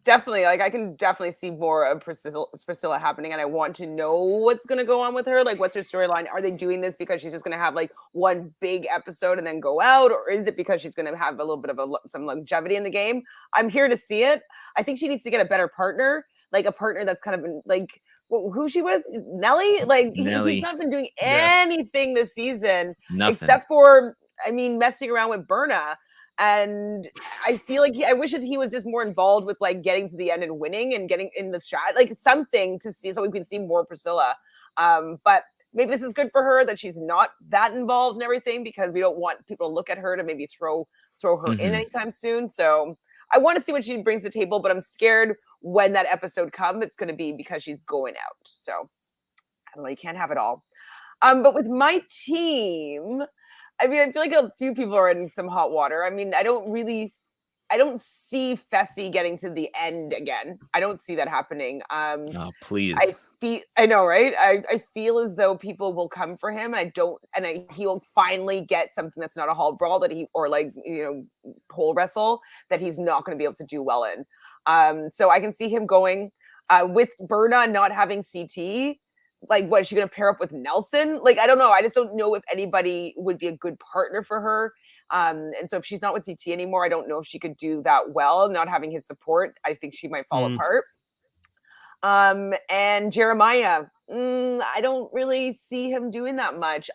Definitely, like I can definitely see more of Priscilla happening, and I want to know what's going to go on with her. Like, what's her storyline? Are they doing this because she's just going to have like one big episode and then go out, or is it because she's going to have a little bit of some longevity in the game? I'm here to see it. I think she needs to get a better partner, like a partner that's kind of been, like who she was, Nelly. Like Nelly. he's not been doing anything this season Nothing. except for, I mean, messing around with Berna. And I feel like I wish that he was just more involved with like getting to the end and winning and getting in the strat, like something to see so we can see more Priscilla. But maybe this is good for her that she's not that involved in everything, because we don't want people to look at her to maybe throw her in anytime soon. So I want to see what she brings to the table, but I'm scared when that episode comes, it's going to be because she's going out. So I don't know, you can't have it all. But with my team, I mean, I feel like a few people are in some hot water. I mean, I don't see Fessy getting to the end again. I don't see that happening. Oh, please. I know, right? I feel as though people will come for him, and he'll finally get something that's not a hall brawl or like, pole wrestle that he's not going to be able to do well in. So I can see him going with Berna not having CT. Like, what, is she going to pair up with Nelson? Like, I don't know. I just don't know if anybody would be a good partner for her. And so if she's not with CT anymore, I don't know if she could do that well. Not having his support, I think she might fall apart. And Jeremiah, I don't really see him doing that much.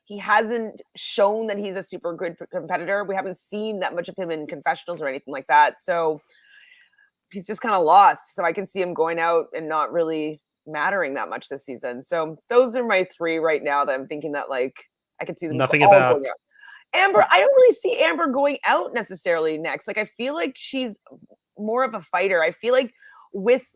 He hasn't shown that he's a super good competitor. We haven't seen that much of him in confessionals or anything like that. So he's just kind of lost. So I can see him going out and not really mattering that much this season. So those are my three right now that I'm thinking that, like, I could see them nothing all about going out. Amber, I don't really see Amber going out necessarily next. Like, I feel like she's more of a fighter. I feel like with,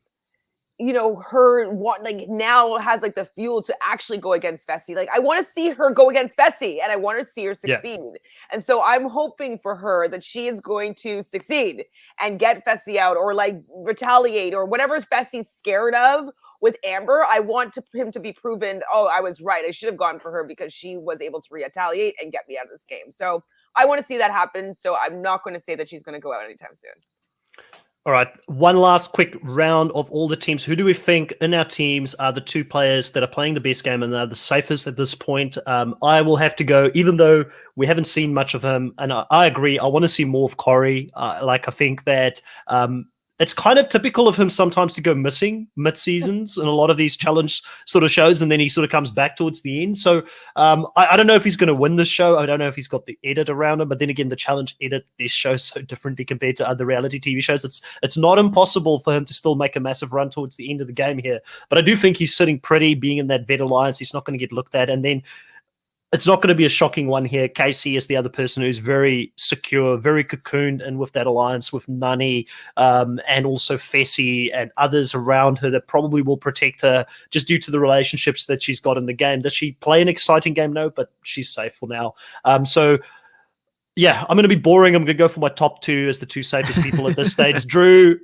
her like now has like the fuel to actually go against Fessy. Like, I want to see her go against Fessy, and I want to see her succeed. Yeah. And so I'm hoping for her that she is going to succeed and get Fessy out, or like retaliate, or whatever Fessy's scared of. With Amber, I want him to be proven, oh, I was right. I should have gone for her because she was able to retaliate and get me out of this game. So I want to see that happen. So I'm not going to say that she's going to go out anytime soon. All right, one last quick round of all the teams. Who do we think in our teams are the two players that are playing the best game and are the safest at this point? I will have to go, even though we haven't seen much of him, and I agree, I want to see more of Corey. I think that it's kind of typical of him sometimes to go missing mid-seasons in a lot of these challenge sort of shows, and then he sort of comes back towards the end. So I don't know if he's going to win this show. I don't know if he's got the edit around him. But then again, the challenge edit this show so differently compared to other reality TV shows. It's not impossible for him to still make a massive run towards the end of the game here. But I do think he's sitting pretty, being in that vet alliance. He's not going to get looked at. And then it's not going to be a shocking one here. Casey is the other person who's very secure, very cocooned, and with that alliance with Nani and also Fessy and others around her that probably will protect her just due to the relationships that she's got in the game. Does she play an exciting game? No, but she's safe for now. So, yeah, I'm going to be boring. I'm going to go for my top two as the two safest people at this stage. Drew,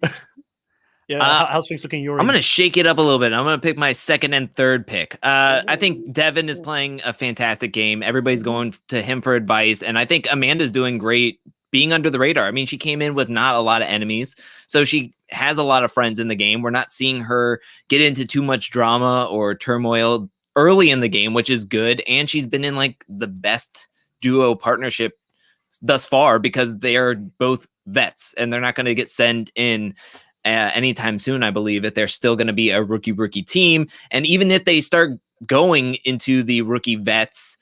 how's things looking? I'm going to shake it up a little bit. I'm going to pick my second and third pick. I think Devin is playing a fantastic game. Everybody's going to him for advice. And I think Amanda's doing great being under the radar. I mean, she came in with not a lot of enemies, so she has a lot of friends in the game. We're not seeing her get into too much drama or turmoil early in the game, which is good. And she's been in like the best duo partnership thus far because they are both vets and they're not going to get sent in anytime soon, I believe, that they're still going to be a rookie team. And even if they start going into the rookie vets,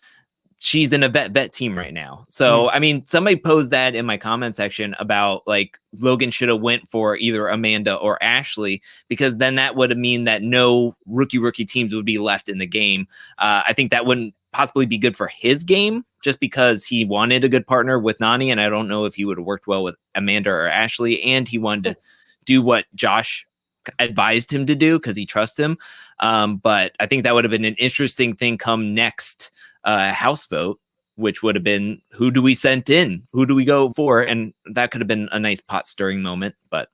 she's in a vet team right now. So, I mean, somebody posed that in my comment section about like Logan should have went for either Amanda or Ashley, because then that would mean that no rookie teams would be left in the game. I think that wouldn't possibly be good for his game just because he wanted a good partner with Nani. And I don't know if he would have worked well with Amanda or Ashley. And he wanted to do what Josh advised him to do because he trusts him. But I think that would have been an interesting thing come next house vote which would have been, who do we send in? Who do we go for? And that could have been a nice pot stirring moment. But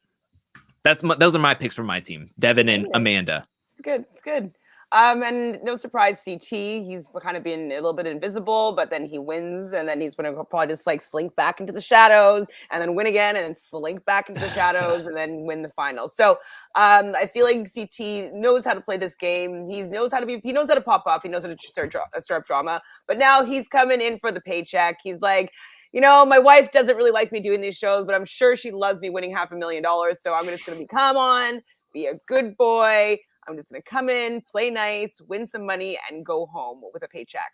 those are my picks for my team, Devin and Amanda. It's good. It's good. And no surprise, CT, he's kind of been a little bit invisible, but then he wins, and then he's going to probably just like slink back into the shadows and then win again and then slink back into the shadows and then win the final. So I feel like CT knows how to play this game. He knows how to pop off. He knows how to stir up drama, but now he's coming in for the paycheck. He's like, my wife doesn't really like me doing these shows, but I'm sure she loves me winning $500,000. So I'm just going to come on, be a good boy. I'm just going to come in, play nice, win some money, and go home with a paycheck.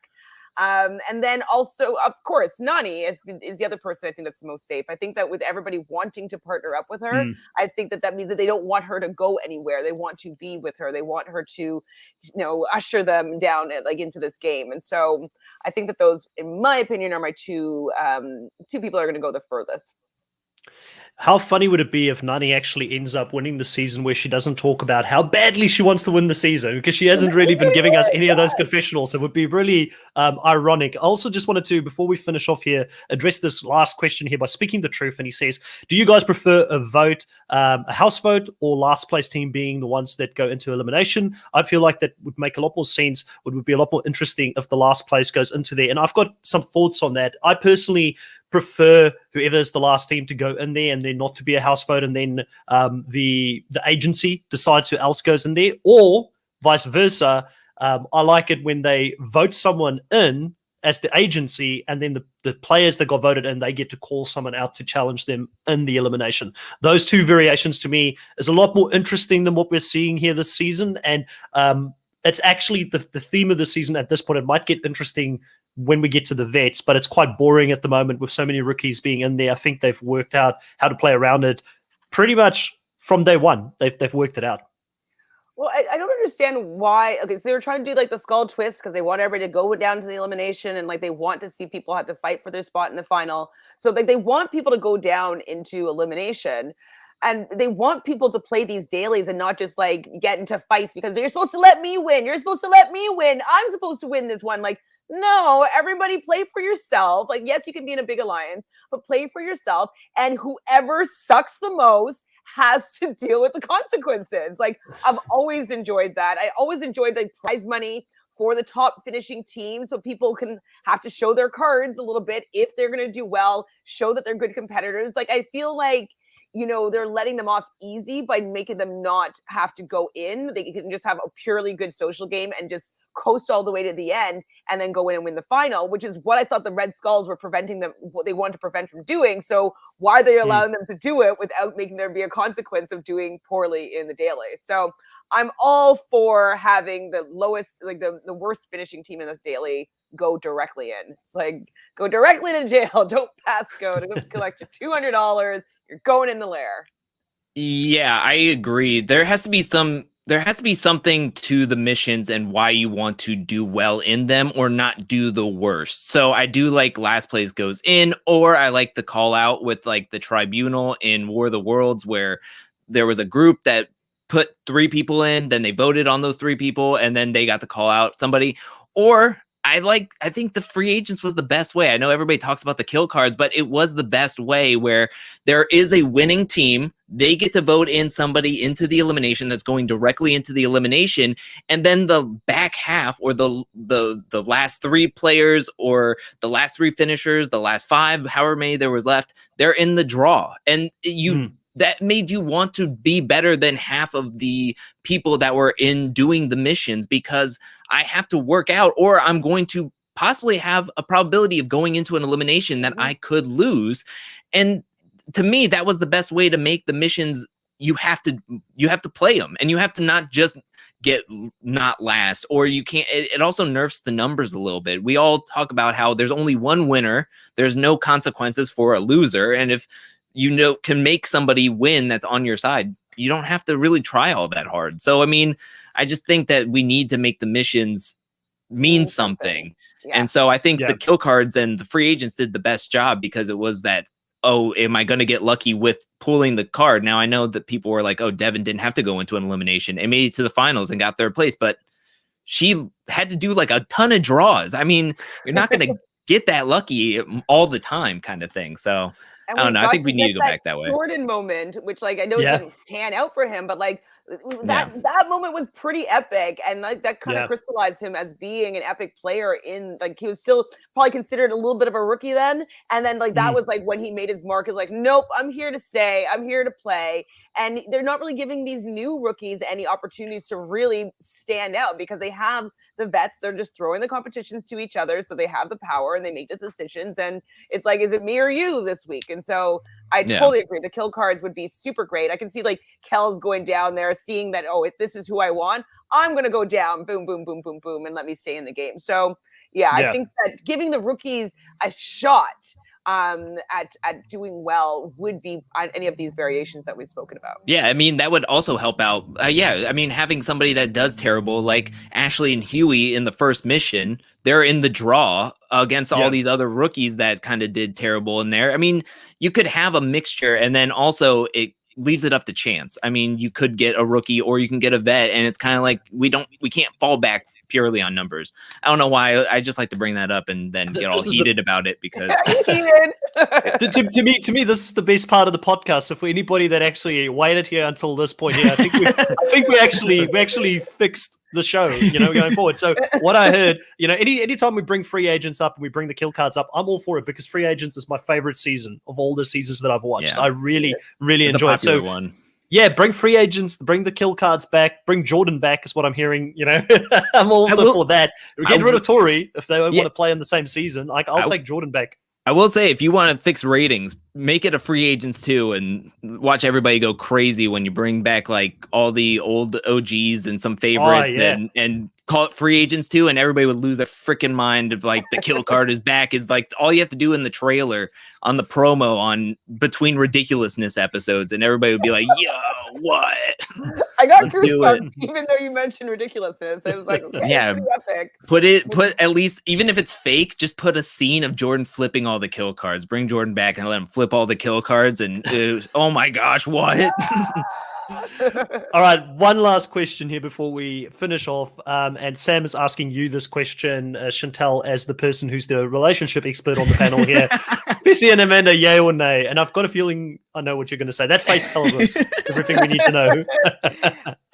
And then also, of course, Nani is the other person I think that's the most safe. I think that with everybody wanting to partner up with her, I think that means that they don't want her to go anywhere. They want to be with her. They want her to, usher them down into this game. And so I think that those, in my opinion, are my two people are going to go the furthest. How funny would it be if Nani actually ends up winning the season where she doesn't talk about how badly she wants to win the season, because she hasn't really been giving us any of those confessionals. It would be really ironic. I also just wanted to, before we finish off here, address this last question here by speaking the truth. And he says, do you guys prefer a vote, a house vote, or last place team being the ones that go into elimination? I feel like that would make a lot more sense. It would be a lot more interesting if the last place goes into there. And I've got some thoughts on that. I personally prefer whoever's the last team to go in there and then not to be a house vote, and then the agency decides who else goes in there, or vice versa. I like it when they vote someone in as the agency, and then the players that got voted in, they get to call someone out to challenge them in the elimination. Those two variations to me is a lot more interesting than what we're seeing here this season, and it's actually the theme of the season at this point. It might get interesting when we get to the vets, but it's quite boring at the moment with so many rookies being in there. I think they've worked out how to play around it pretty much from day one. They've worked it out. Well, I don't understand why. Okay, so they were trying to do like the skull twist because they want everybody to go down to the elimination, and like they want to see people have to fight for their spot in the final. So like they want people to go down into elimination. And they want people to play these dailies and not just like get into fights because you're supposed to let me win. You're supposed to let me win. I'm supposed to win this one. Like, no, everybody play for yourself. Like, yes, you can be in a big alliance, but play for yourself. And whoever sucks the most has to deal with the consequences. Like, I've always enjoyed that. I always enjoyed like prize money for the top finishing team, so people can have to show their cards a little bit if they're going to do well, show that they're good competitors. Like, I feel like, they're letting them off easy by making them not have to go in. They can just have a purely good social game and just coast all the way to the end and then go in and win the final, which is what I thought the Red Skulls were preventing them, what they wanted to prevent from doing. So why are they allowing them to do it without making there be a consequence of doing poorly in the daily? So I'm all for having the lowest, like the worst finishing team in the daily go directly in. It's like, go directly to jail. Don't pass go to collect your $200. You're going in the lair. Yeah, I agree. There has to be something to the missions and why you want to do well in them or not do the worst. So I do like last place goes in, or I like the call out with like the tribunal in War of the Worlds, where there was a group that put 3 people in, then they voted on those 3 people, and then they got to call out somebody. Or I think the free agents was the best way. I know everybody talks about the kill cards, but it was the best way, where there is a winning team. They get to vote in somebody into the elimination that's going directly into the elimination. And then the back half, or the last 3 players, or the last 3 finishers, the last 5, however many there was left, they're in the draw. And that made you want to be better than half of the people that were in doing the missions, because I have to work out, or I'm going to possibly have a probability of going into an elimination that I could lose. And to me, that was the best way to make the missions. You have to play them, and you have to not just get not last, or you can't. It also nerfs the numbers a little bit. We all talk about how there's only one winner. There's no consequences for a loser. And if can make somebody win that's on your side, you don't have to really try all that hard. So, I mean, I just think that we need to make the missions mean something. Yeah. And so I think the kill cards and the free agents did the best job, because it was that, oh, am I going to get lucky with pulling the card? Now, I know that people were like, oh, Devin didn't have to go into an elimination and made it to the finals and got 3rd place, but she had to do like a ton of draws. I mean, you're not going to get that lucky all the time kind of thing. So And I don't know. I think we need to go back that way. Jordan moment, which like I know it didn't pan out for him, but like that moment was pretty epic, and like that kind of crystallized him as being an epic player. In like he was still probably considered a little bit of a rookie then, and then like that was like when he made his mark. Is like, nope, I'm here to stay. I'm here to play, and they're not really giving these new rookies any opportunities to really stand out because they have the vets. They're just throwing the competitions to each other, so they have the power and they make the decisions. And it's like, is it me or you this week? And so I totally agree. The kill cards would be super great. I can see like Kel's going down there, seeing that, oh, if this is who I want, I'm going to go down, boom, boom, boom, boom, boom, and let me stay in the game. So I think that giving the rookies a shot at doing well would be on any of these variations that we've spoken about. Yeah, I mean, that would also help out. I mean, having somebody that does terrible, like Ashley and Huey in the first mission, they're in the draw against all these other rookies that kind of did terrible in there. I mean, you could have a mixture, and then also it leaves it up to chance. I mean, you could get a rookie or you can get a vet, and it's kind of like we can't fall back purely on numbers. I don't know why. I just like to bring that up and then get all heated about it because to me, this is the best part of the podcast. So for anybody that actually waited here until this point here, I think we actually fixed the show, going forward. So what I heard, anytime we bring free agents up and we bring the kill cards up, I'm all for it because free agents is my favorite season of all the seasons that I've watched. I really enjoy it. So one. Yeah, bring free agents, bring the kill cards back, bring Jordan back is what I'm hearing. I'm also for that. Get rid of Tori if they want to play in the same season. I'll take Jordan back. I will say, if you want to fix ratings, make it a free agents too, and watch everybody go crazy when you bring back like all the old OGs and some favorites, and call it free agents too, and everybody would lose their freaking mind of like the kill card is back. Is like all you have to do in the trailer on the promo on between ridiculousness episodes, and everybody would be like, "Yo, what?" I got goosebumps even though you mentioned ridiculousness. I was like, okay, epic. Put at least, even if it's fake, just put a scene of Jordan flipping all the kill cards. Bring Jordan back and let him flip all the kill cards, and oh my gosh, what? All right, one last question here before we finish off. And Sam is asking you this question, Chantel, as the person who's the relationship expert on the panel here. Fessy and Amanda, yay or nay? And I've got a feeling I know what you're going to say. That face tells us everything we need to know.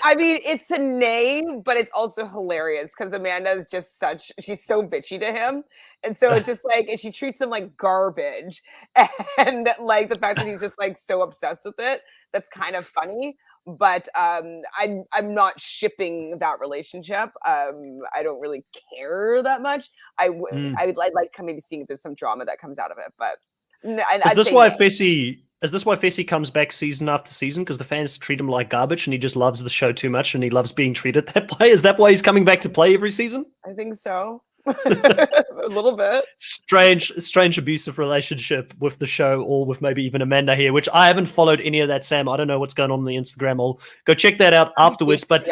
I mean, it's a nay, but it's also hilarious because Amanda is just she's so bitchy to him. And so it's just like, and she treats him like garbage. And like the fact that he's just like so obsessed with it, that's kind of funny. But I'm not shipping that relationship. I don't really care that much. I would like maybe seeing if there's some drama that comes out of it. But is this why Fessy comes back season after season? Because the fans treat him like garbage, and he just loves the show too much, and he loves being treated that way. Is that why he's coming back to play every season? I think so. A little bit strange abusive relationship with the show, or with maybe even Amanda here, which I haven't followed any of that, Sam. I don't know what's going on the Instagram. I'll go check that out afterwards. But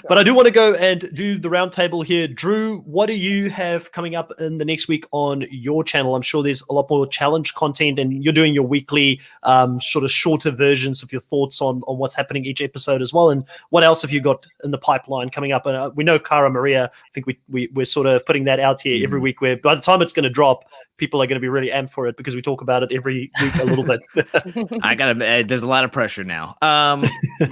but I do want to go and do the roundtable here. Drew, what do you have coming up in the next week on your channel? I'm sure there's a lot more challenge content, and you're doing your weekly sort of shorter versions of your thoughts on what's happening each episode as well. And what else have you got in the pipeline coming up? And we know Cara Maria, I think we're sort of putting that out here every week, where by the time it's going to drop, people are going to be really amped for it because we talk about it every week a little bit. There's a lot of pressure now.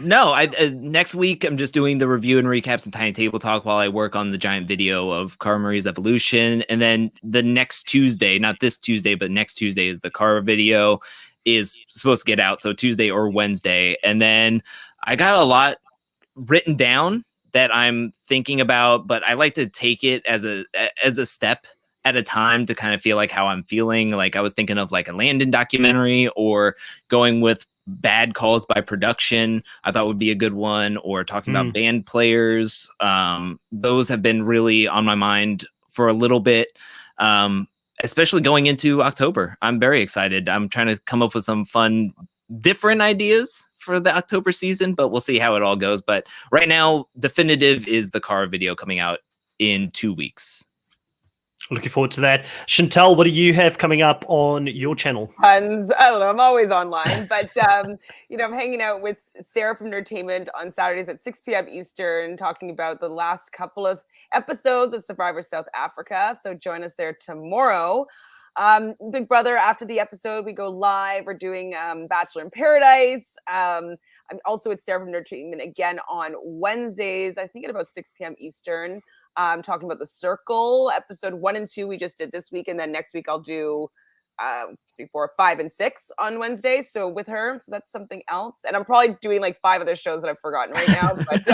Next week I'm just doing the review and recaps and Tiny Table Talk while I work on the giant video of Cara Marie's evolution. And then the next Tuesday, not this Tuesday, but next Tuesday is the Cara video is supposed to get out. So Tuesday or Wednesday. And then I got a lot written down that I'm thinking about, but I like to take it as a step at a time to kind of feel like how I'm feeling. Like I was thinking of like a Landon documentary, or going with bad calls by production, I thought would be a good one, or talking about band players. Those have been really on my mind for a little bit, especially going into October. I'm very excited. I'm trying to come up with some fun, different ideas for the October season, but we'll see how it all goes. But right now, definitive is the Cara video coming out in 2 weeks. Looking forward to that. Chantel, what do you have coming up on your channel? Tons. I don't know. I'm always online, but I'm hanging out with Sarah from Entertainment on Saturdays at 6 p.m. Eastern, talking about the last couple of episodes of Survivor South Africa. So join us there tomorrow. Big Brother, after the episode, we go live. We're doing Bachelor in Paradise. I'm also with Sarah from Entertainment again on Wednesdays, I think at about 6 p.m. Eastern. Talking about The Circle, episode 1 and 2 we just did this week, and then next week I'll do 3, 4, 5, and 6 on Wednesday. So with her, so that's something else. And I'm probably doing like 5 other shows that I've forgotten right now. But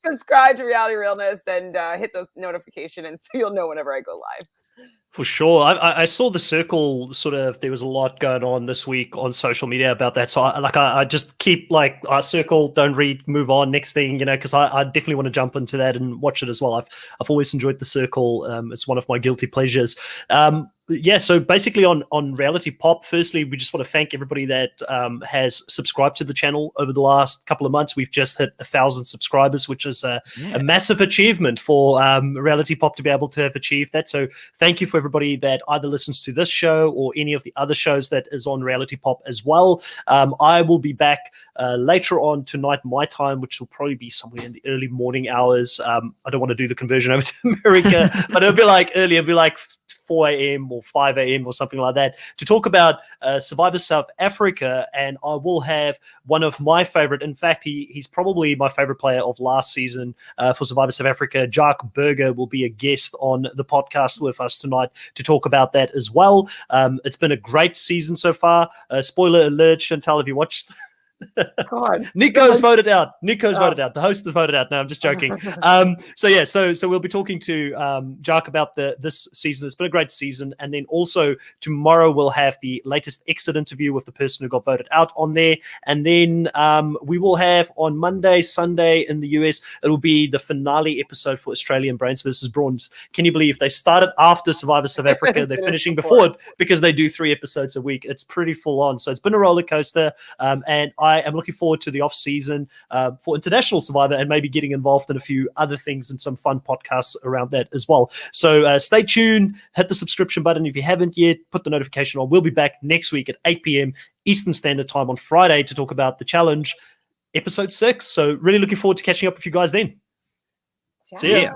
subscribe to Reality Realness and hit those notifications, and so you'll know whenever I go live. For sure. I saw The Circle there was a lot going on this week on social media about that. So I just keep Circle, don't read, move on, next thing, because I definitely want to jump into that and watch it as well. I've always enjoyed The Circle. It's one of my guilty pleasures. So basically on Reality Pop, firstly, we just want to thank everybody that has subscribed to the channel over the last couple of months. We've just hit 1,000 subscribers, which is a massive achievement for Reality Pop to be able to have achieved that. So thank you for everybody that either listens to this show or any of the other shows that is on Reality Pop as well. I will be back later on tonight, my time, which will probably be somewhere in the early morning hours. I don't want to do the conversion over to America, but it'll be early. It'll be 4 a.m. or 5 a.m. or something like that, to talk about Survivor South Africa. And I will have one of my favorite, in fact, he's probably my favorite player of last season for Survivor South Africa. Jack Berger will be a guest on the podcast with us tonight to talk about that as well. It's been a great season so far. Spoiler alert, Chantal, have you watched? God. Nico's voted out. Voted out. The host has voted out. No, I'm just joking. So we'll be talking to Jack about this season. It's been a great season. And then also tomorrow we'll have the latest exit interview with the person who got voted out on there. And then we will have on Monday, Sunday in the US, it'll be the finale episode for Australian Brains versus Brawns. Can you believe they started after Survivor South Africa? They're finishing before it because they do 3 episodes a week. It's pretty full on. So it's been a roller coaster. And I am looking forward to the off season for International Survivor and maybe getting involved in a few other things and some fun podcasts around that as well. So stay tuned, hit the subscription button if you haven't yet, put the notification on. We'll be back next week at 8 p.m. Eastern Standard Time on Friday to talk about the challenge episode 6. So really looking forward to catching up with you guys then. Ciao. See ya.